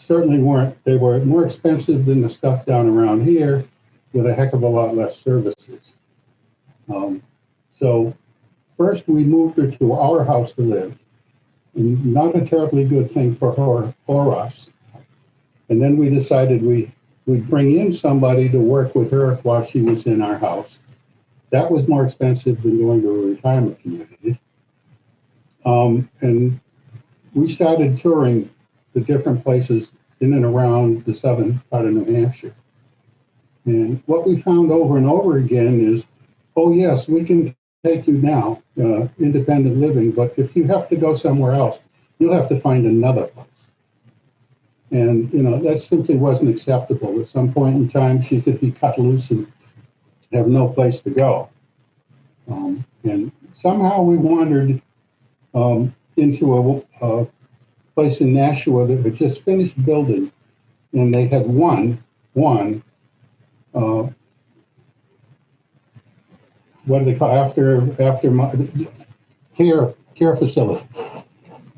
Certainly weren't, they were more expensive than the stuff down around here with a heck of a lot less services. So first we moved her to our house to live, and not a terribly good thing for her or us. And then we decided we'd bring in somebody to work with her while she was in our house. That was more expensive than going to a retirement community. And we started touring the different places in and around the southern part of New Hampshire. And what we found over and over again is, oh yes, we can take you now, independent living, but if you have to go somewhere else, you'll have to find another place. And, you know, that simply wasn't acceptable. At some point in time, she could be cut loose and have no place to go. And somehow we wandered into a place in Nashua that had just finished building, and they had one what do they call after my care facility,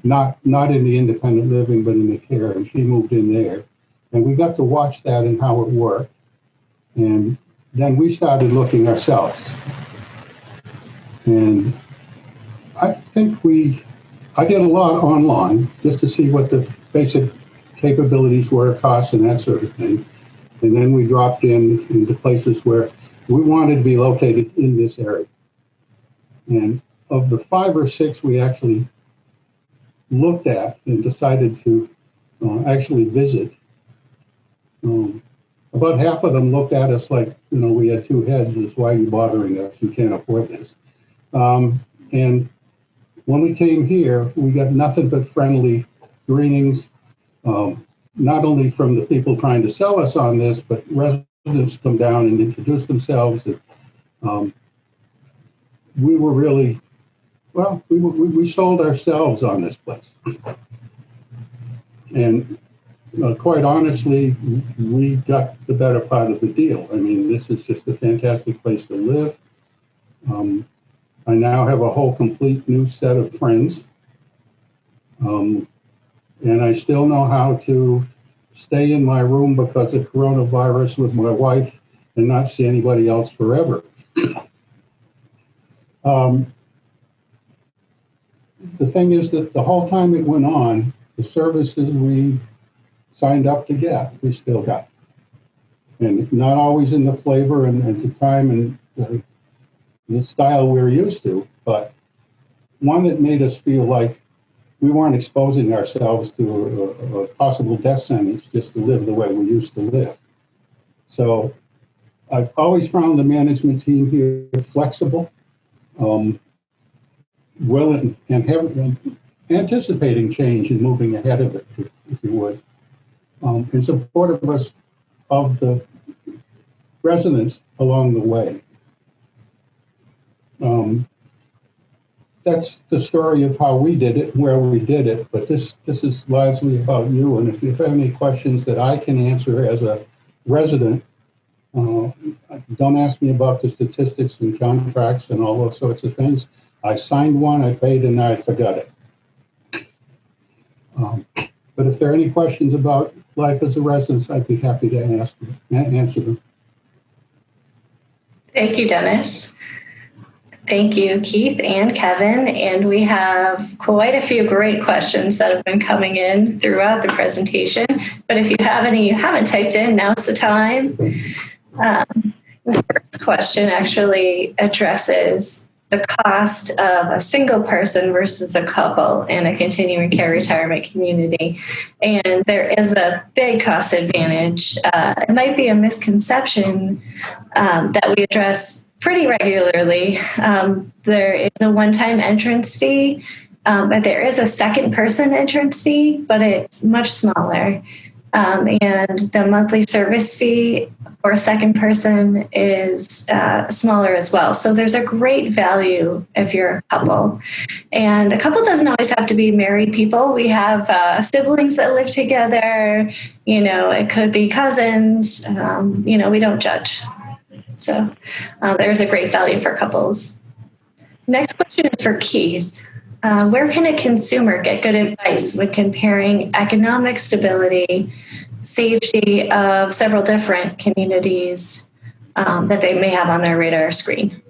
not in the independent living, but in the care, and she moved in there, and we got to watch that and how it worked, and then we started looking ourselves, and I think I did a lot online just to see what the basic capabilities were, costs, and that sort of thing. And then we dropped into places where we wanted to be located in this area. And of the 5 or 6 we actually looked at and decided to actually visit, about half of them looked at us like, you know, we had 2 heads. Is why are you bothering us? You can't afford this. And when we came here, we got nothing but friendly greetings, not only from the people trying to sell us on this, but residents come down and introduce themselves. And, we were really Well, we sold ourselves on this place. And quite honestly, we got the better part of the deal. I mean, this is just a fantastic place to live. I now have a whole complete new set of friends. And I still know how to stay in my room because of coronavirus with my wife and not see anybody else forever. The thing is that the whole time it went on, the services we signed up to get, we still got. And not always in the flavor and the time and the style we're used to, but one that made us feel like we weren't exposing ourselves to a possible death sentence just to live the way we used to live. So I've always found the management team here flexible, willing and anticipating change and moving ahead of it, if you would, and supportive of us, of the residents along the way. That's the story of how we did it, where we did it, but this is largely about you. And if you have any questions that I can answer as a resident, don't ask me about the statistics and contracts and all those sorts of things. I signed one, I paid, and I forgot it. But if there are any questions about life as a resident, I'd be happy to answer them. Thank you, Dennis. Thank you, Keith and Kevin. And we have quite a few great questions that have been coming in throughout the presentation. But if you have any you haven't typed in, now's the time. The first question actually addresses the cost of a single person versus a couple in a continuing care retirement community. And there is a big cost advantage. It might be a misconception that we address pretty regularly. There is a one-time entrance fee, but there is a second person entrance fee, but it's much smaller. And the monthly service fee for a second person is smaller as well. So there's a great value if you're a couple. And a couple doesn't always have to be married people. We have siblings that live together. You know, it could be cousins. You know, we don't judge. So there's a great value for couples. Next question is for Keith. Where can a consumer get good advice when comparing economic stability, safety of several different communities that they may have on their radar screen?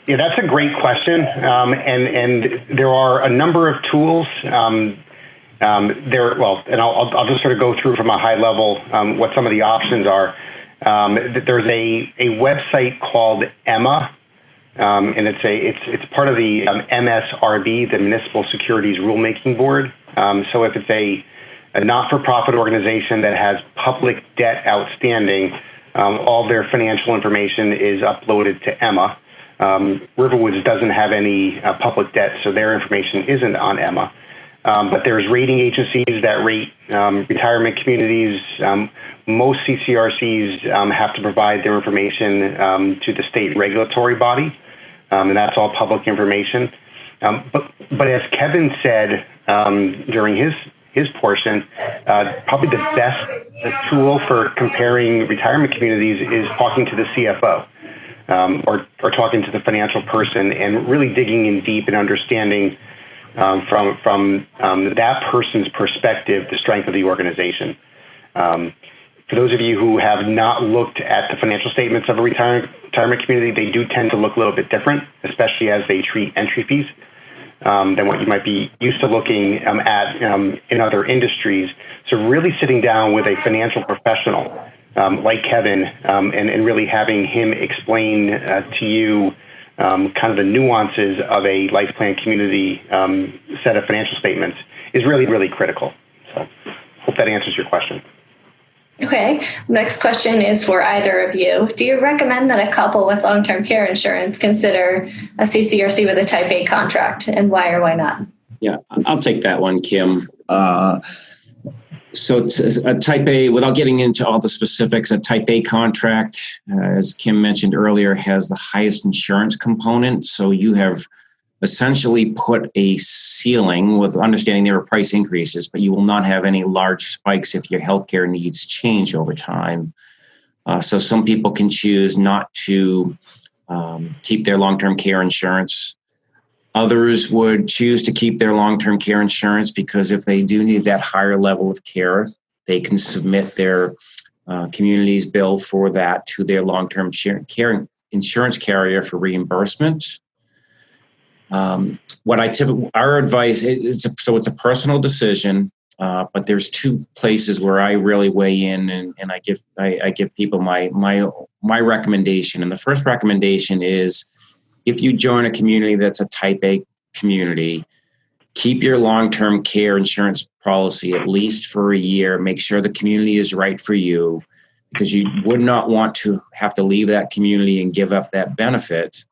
Yeah, that's a great question. And there are a number of tools and I'll just sort of go through from a high level what some of the options are. There's a website called Emma, and it's part of the MSRB, the Municipal Securities Rulemaking Board. So if it's a not-for-profit organization that has public debt outstanding, all their financial information is uploaded to Emma. RiverWoods doesn't have any public debt, so their information isn't on Emma. But there's rating agencies that rate retirement communities. Most CCRCs have to provide their information to the state regulatory body, and that's all public information. But as Kevin said during his portion, probably the best tool for comparing retirement communities is talking to the CFO or talking to the financial person and really digging in deep and understanding from that person's perspective the strength of the organization. For those of you who have not looked at the financial statements of a retirement community, they do tend to look a little bit different, especially as they treat entry fees than what you might be used to looking at in other industries. So really sitting down with a financial professional like Kevin and really having him explain to you kind of the nuances of a life plan community set of financial statements is really, really critical. So hope that answers your question. Okay. Next question is for either of you. Do you recommend that a couple with long-term care insurance consider a CCRC with a Type A contract, and why or why not? Yeah, I'll take that one, Kim. So a Type A, without getting into all the specifics, a Type A contract, as Kim mentioned earlier, has the highest insurance component. So you have essentially put a ceiling with understanding there are price increases, but you will not have any large spikes if your healthcare needs change over time. So some people can choose not to keep their long-term care insurance. Others would choose to keep their long-term care insurance because if they do need that higher level of care, they can submit their community's bill for that to their long-term care insurance carrier for reimbursement. Our advice, it's a personal decision, but there's two places where I really weigh in and I give people my recommendation. And the first recommendation is if you join a community that's a type A community, keep your long-term care insurance policy at least for a year. Make sure the community is right for you, because you would not want to have to leave that community and give up that benefit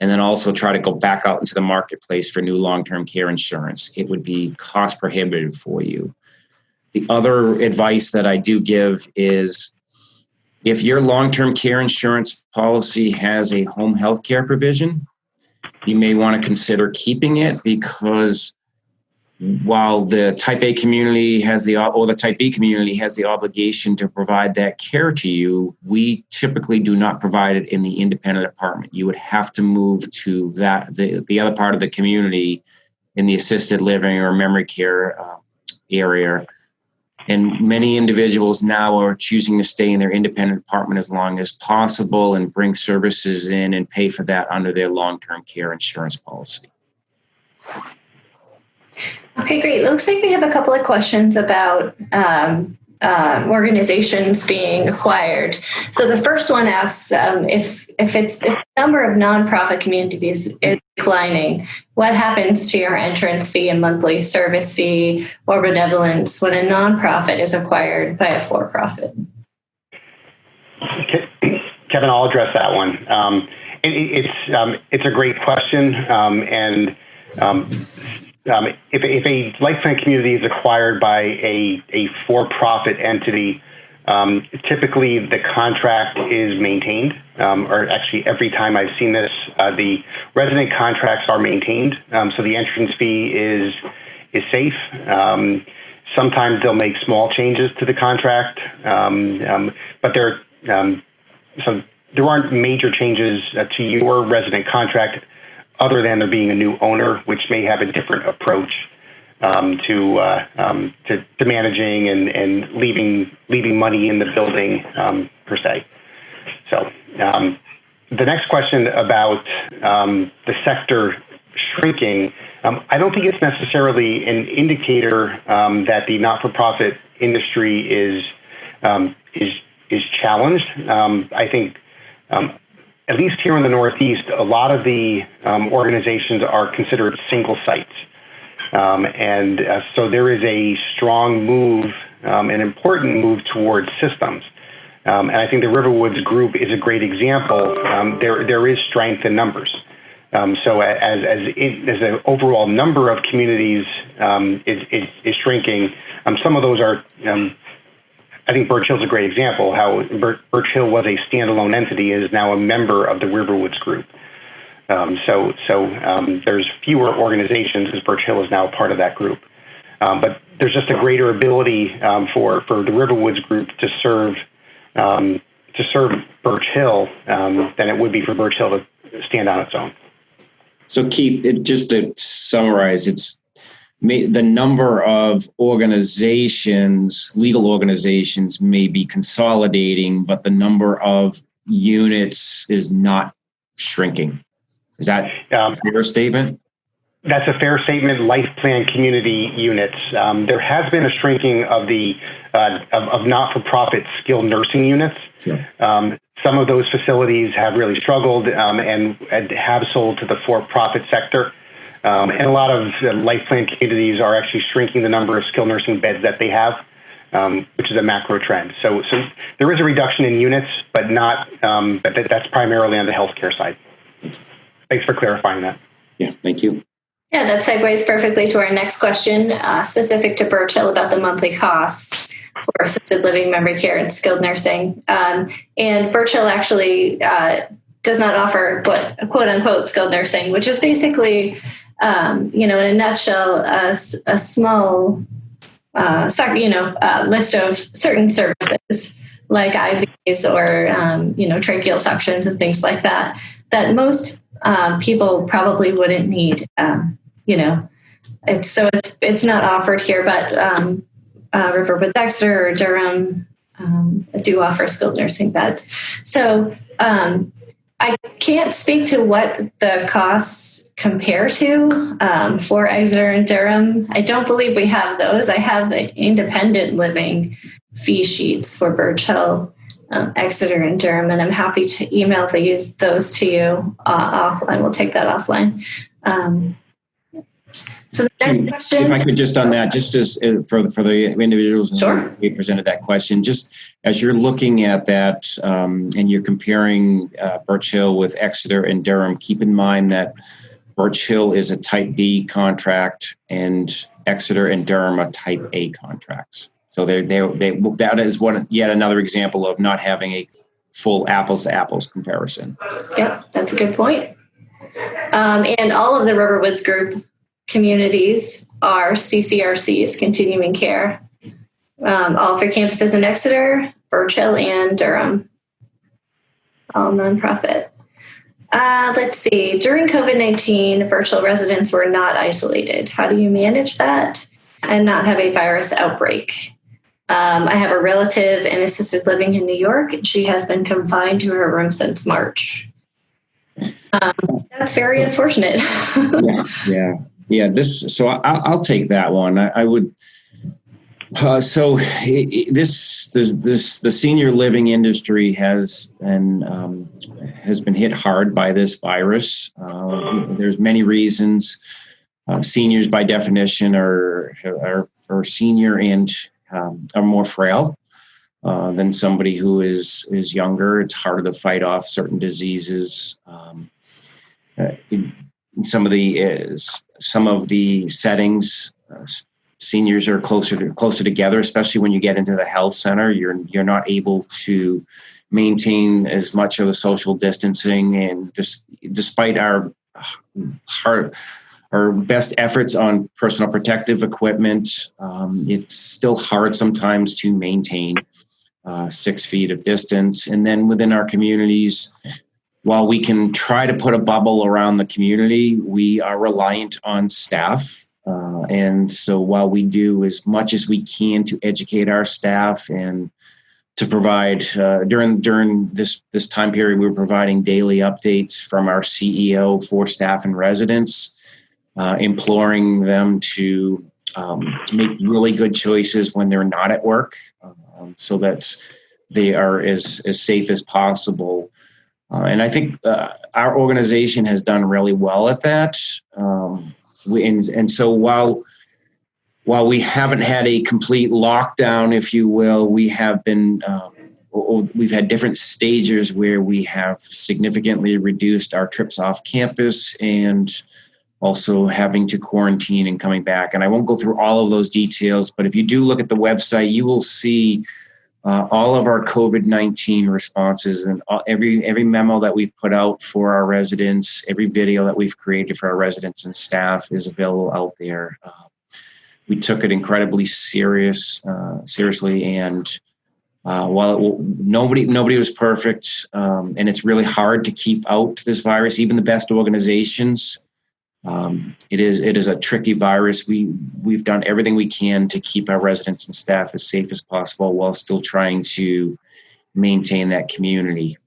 and then also try to go back out into the marketplace for new long-term care insurance. It would be cost prohibitive for you. The other advice that I do give is if your long-term care insurance policy has a home health care provision, you may want to consider keeping it, because while the type A community or the type B community has the obligation to provide that care to you, we typically do not provide it in the independent apartment. You would have to move to the other part of the community in the assisted living or memory care area. And many individuals now are choosing to stay in their independent apartment as long as possible and bring services in and pay for that under their long-term care insurance policy. Okay, great. It looks like we have a couple of questions about organizations being acquired. So the first one asks if the number of nonprofit communities is declining, what happens to your entrance fee and monthly service fee or benevolence when a nonprofit is acquired by a for-profit? Kevin, I'll address that one. It's a great question, and if a life plan community is acquired by a for-profit entity, typically the contract is maintained, or actually every time I've seen this, the resident contracts are maintained, so the entrance fee is safe. Sometimes they'll make small changes to the contract, but there aren't major changes to your resident contract, other than there being a new owner, which may have a different approach to managing and leaving money in the building per se. So the next question about the sector shrinking, I don't think it's necessarily an indicator that the not-for-profit industry is challenged. I think. At least here in the Northeast, a lot of the organizations are considered single sites. So there is a strong move, an important move towards systems. And I think the RiverWoods group is a great example. There is strength in numbers. So as the overall number of communities is shrinking, some of those are, I think Birch Hill is a great example, how Birch Hill was a standalone entity, is now a member of the RiverWoods group. So there's fewer organizations because Birch Hill is now part of that group. But there's just a greater ability for the RiverWoods group to serve Birch Hill than it would be for Birch Hill to stand on its own. So Keith, just to summarize, it's the number of organizations, legal organizations, may be consolidating, but the number of units is not shrinking. Is that a fair statement? That's a fair statement. Life plan community units. There has been a shrinking of the of not-for-profit skilled nursing units. Sure. Some of those facilities have really struggled and have sold to the for-profit sector. And a lot of life plan communities are actually shrinking the number of skilled nursing beds that they have, which is a macro trend. So there is a reduction in units, but not. But that's primarily on the healthcare side. Thanks for clarifying that. Yeah, thank you. Yeah, that segues perfectly to our next question, specific to Birch Hill about the monthly costs for assisted living, memory care, and skilled nursing. And Birch Hill actually does not offer what quote unquote skilled nursing, which is basically, in a nutshell, a small list of certain services like IVs or, tracheal suctions and things like that, that most people probably wouldn't need. It's not offered here, but RiverWoods, Exeter, or Durham do offer skilled nursing beds. So I can't speak to what the costs compare to for Exeter and Durham. I don't believe we have those. I have the independent living fee sheets for Birch Hill, Exeter, and Durham, and I'm happy to email those to you offline. We'll take that offline. So the next question. If I could just on that, just as for the individuals Sure. who presented that question, just as you're looking at that and you're comparing Birch Hill with Exeter and Durham, keep in mind that Birch Hill is a Type B contract and Exeter and Durham are Type A contracts. So that is yet another example of not having a full apples to apples comparison. Yep, that's a good point. And all of the RiverWoods group communities are CCRCs, continuing care. All 3 campuses in Exeter, Birch Hill, and Durham. All nonprofit. Let's see. During COVID-19, Birch Hill residents were not isolated. How do you manage that and not have a virus outbreak? I have a relative in assisted living in New York, and she has been confined to her room since March. That's very unfortunate. Yeah. So I'll take that one. I would. The senior living industry has been hit hard by this virus. There's many reasons. Seniors, by definition, are senior and are more frail than somebody who is younger. It's harder to fight off certain diseases. In some of the settings, seniors are closer together, especially when you get into the health center. You're not able to maintain as much of the social distancing, and just despite our best efforts on personal protective equipment, it's still hard sometimes to maintain 6 feet of distance. And then within our communities, while we can try to put a bubble around the community, we are reliant on staff. And so while we do as much as we can to educate our staff and to provide, during this time period, we were providing daily updates from our CEO for staff and residents, imploring them to make really good choices when they're not at work, so that they are as safe as possible. And I think our organization has done really well at that. And so while we haven't had a complete lockdown, if you will, we have been we've had different stages where we have significantly reduced our trips off campus and also having to quarantine and coming back. And I won't go through all of those details, but if you do look at the website, you will see all of our COVID-19 responses and every memo that we've put out for our residents, every video that we've created for our residents and staff is available out there. We took it incredibly seriously, and while nobody was perfect, and it's really hard to keep out this virus, even the best organizations. It is a tricky virus. We've done everything we can to keep our residents and staff as safe as possible while still trying to maintain that community.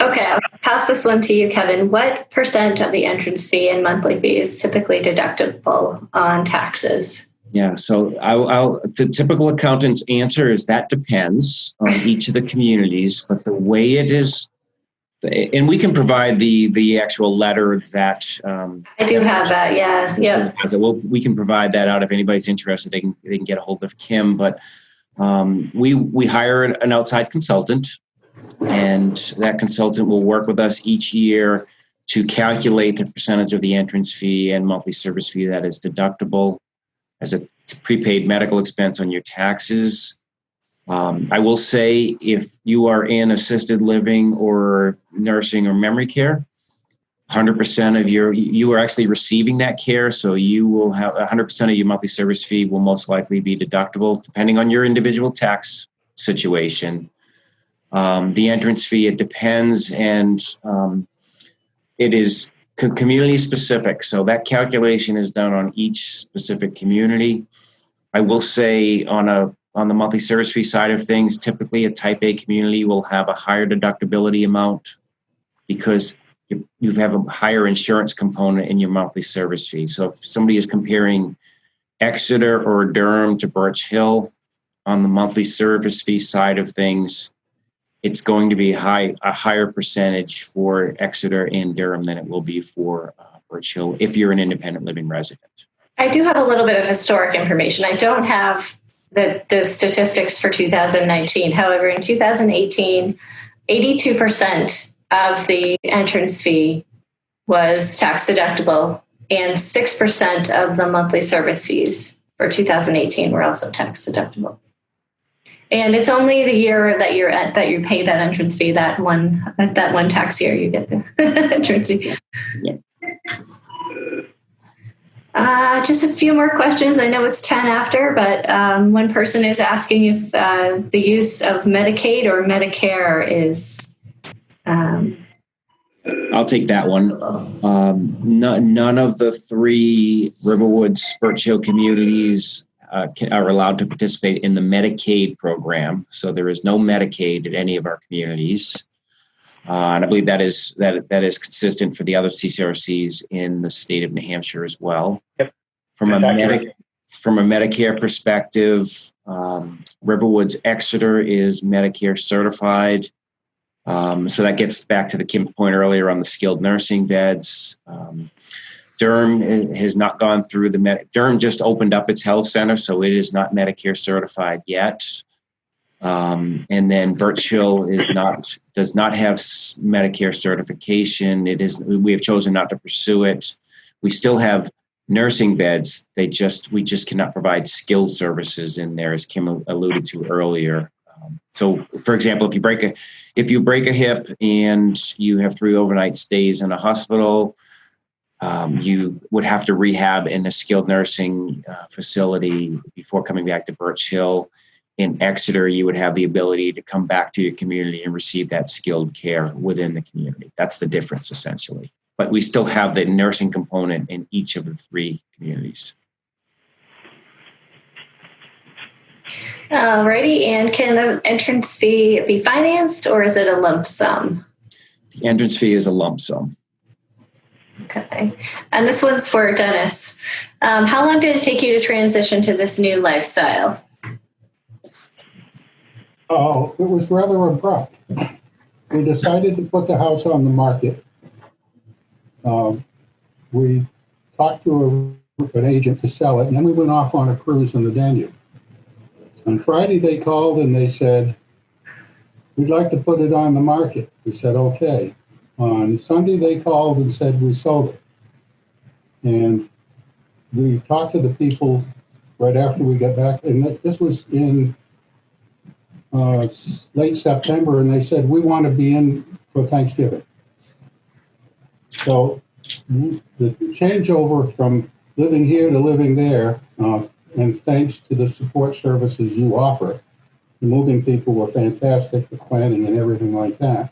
Okay, I'll pass this one to you, Kevin. What % of the entrance fee and monthly fee is typically deductible on taxes? Yeah, so the typical accountant's answer is that depends on each of the communities, but the way it is, and we can provide the actual letter that I do have that. Yeah. Well, we can provide that out if anybody's interested. They can get a hold of Kim. But we hire an outside consultant, and that consultant will work with us each year to calculate the percentage of the entrance fee and monthly service fee that is deductible as a prepaid medical expense on your taxes. I will say if you are in assisted living or nursing or memory care, 100% of you are actually receiving that care. So you will have 100% of your monthly service fee will most likely be deductible depending on your individual tax situation. The entrance fee, it depends, and it is community specific. So that calculation is done on each specific community. I will say on the monthly service fee side of things, typically a type A community will have a higher deductibility amount because you have a higher insurance component in your monthly service fee. So if somebody is comparing Exeter or Durham to Birch Hill on the monthly service fee side of things, it's going to be a higher percentage for Exeter and Durham than it will be for Birch Hill if you're an independent living resident. I do have a little bit of historic information. I don't have the statistics for 2019. However, in 2018, 82% of the entrance fee was tax deductible, and 6% of the monthly service fees for 2018 were also tax deductible. And it's only the year that you pay that entrance fee, that one tax year you get the entrance fee. Yeah. Just a few more questions. I know it's 10 after, but one person is asking if the use of Medicaid or Medicare is... I'll take that one. None of the three RiverWoods Birch Hill communities are allowed to participate in the Medicaid program. So there is no Medicaid at any of our communities. And I believe that is consistent for the other CCRCs in the state of New Hampshire as well. Yep. From a Medicare perspective, RiverWoods Exeter is Medicare certified. So that gets back to the Kim's point earlier on the skilled nursing beds. Durham has not gone through Durham just opened up its health center, so it is not Medicare certified yet. And then Birch Hill does not have Medicare certification. We have chosen not to pursue it. We still have nursing beds. We just cannot provide skilled services in there, as Kim alluded to earlier. So, for example, if you break a hip and you have 3 overnight stays in a hospital, you would have to rehab in a skilled nursing facility before coming back to Birch Hill. In Exeter, you would have the ability to come back to your community and receive that skilled care within the community. That's the difference, essentially. But we still have the nursing component in each of the 3 communities. Alrighty, and can the entrance fee be financed or is it a lump sum? The entrance fee is a lump sum. Okay, and this one's for Dennis. How long did it take you to transition to this new lifestyle? Oh, it was rather abrupt. We decided to put the house on the market. We talked to an agent to sell it, and then we went off on a cruise in the Danube. On Friday, they called and they said, "We'd like to put it on the market." We said, "Okay." On Sunday, they called and said, "We sold it." And we talked to the people right after we got back, and this was in late September, and they said, "We want to be in for Thanksgiving." So the changeover from living here to living there, and thanks to the support services you offer, the moving people were fantastic, the planning and everything like that.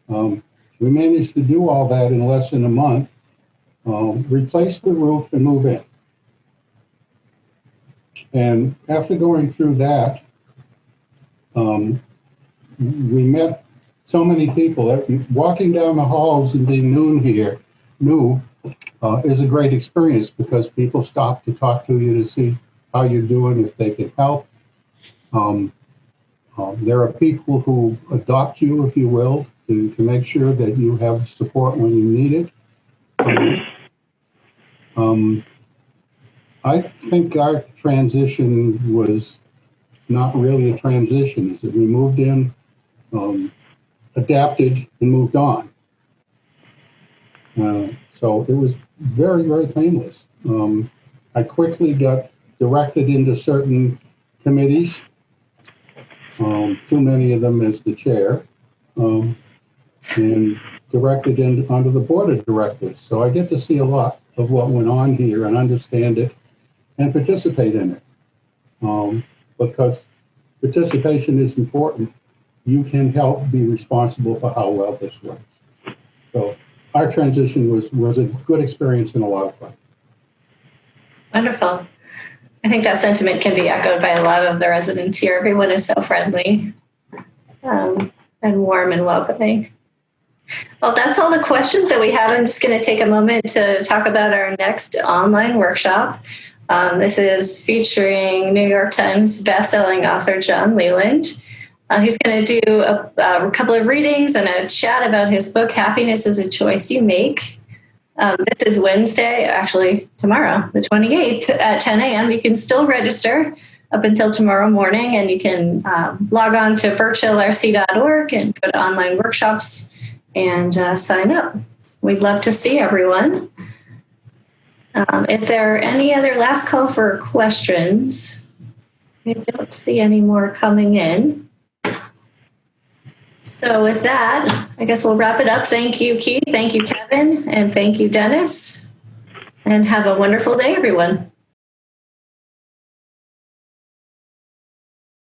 We managed to do all that in less than a month, replace the roof and move in. And after going through that, we met so many people. Walking down the halls and being new is a great experience because people stop to talk to you to see how you're doing, if they can help. There are people who adopt you, if you will, to make sure that you have support when you need it. I think our transition was not really a transition. We moved in, adapted, and moved on. So it was very, very painless. I quickly got directed into certain committees. too many of them as the chair, and directed onto the board of directors. So I get to see a lot of what went on here and understand it and participate in it. Because participation is important. You can help be responsible for how well this works. So our transition was a good experience and a lot of fun. Wonderful. I think that sentiment can be echoed by a lot of the residents here. Everyone is so friendly and warm and welcoming. Well, that's all the questions that we have. I'm just going to take a moment to talk about our next online workshop. This is featuring New York Times bestselling author John Leland. He's going to do a couple of readings and a chat about his book, Happiness is a Choice You Make. This is Wednesday, actually tomorrow, the 28th at 10 a.m. You can still register up until tomorrow morning, and you can log on to birchhillrc.org and go to online workshops and sign up. We'd love to see everyone. If there are any other last call for questions, I don't see any more coming in. So with that, I guess we'll wrap it up. Thank you, Keith. Thank you, Kevin. And thank you, Dennis. And have a wonderful day, everyone.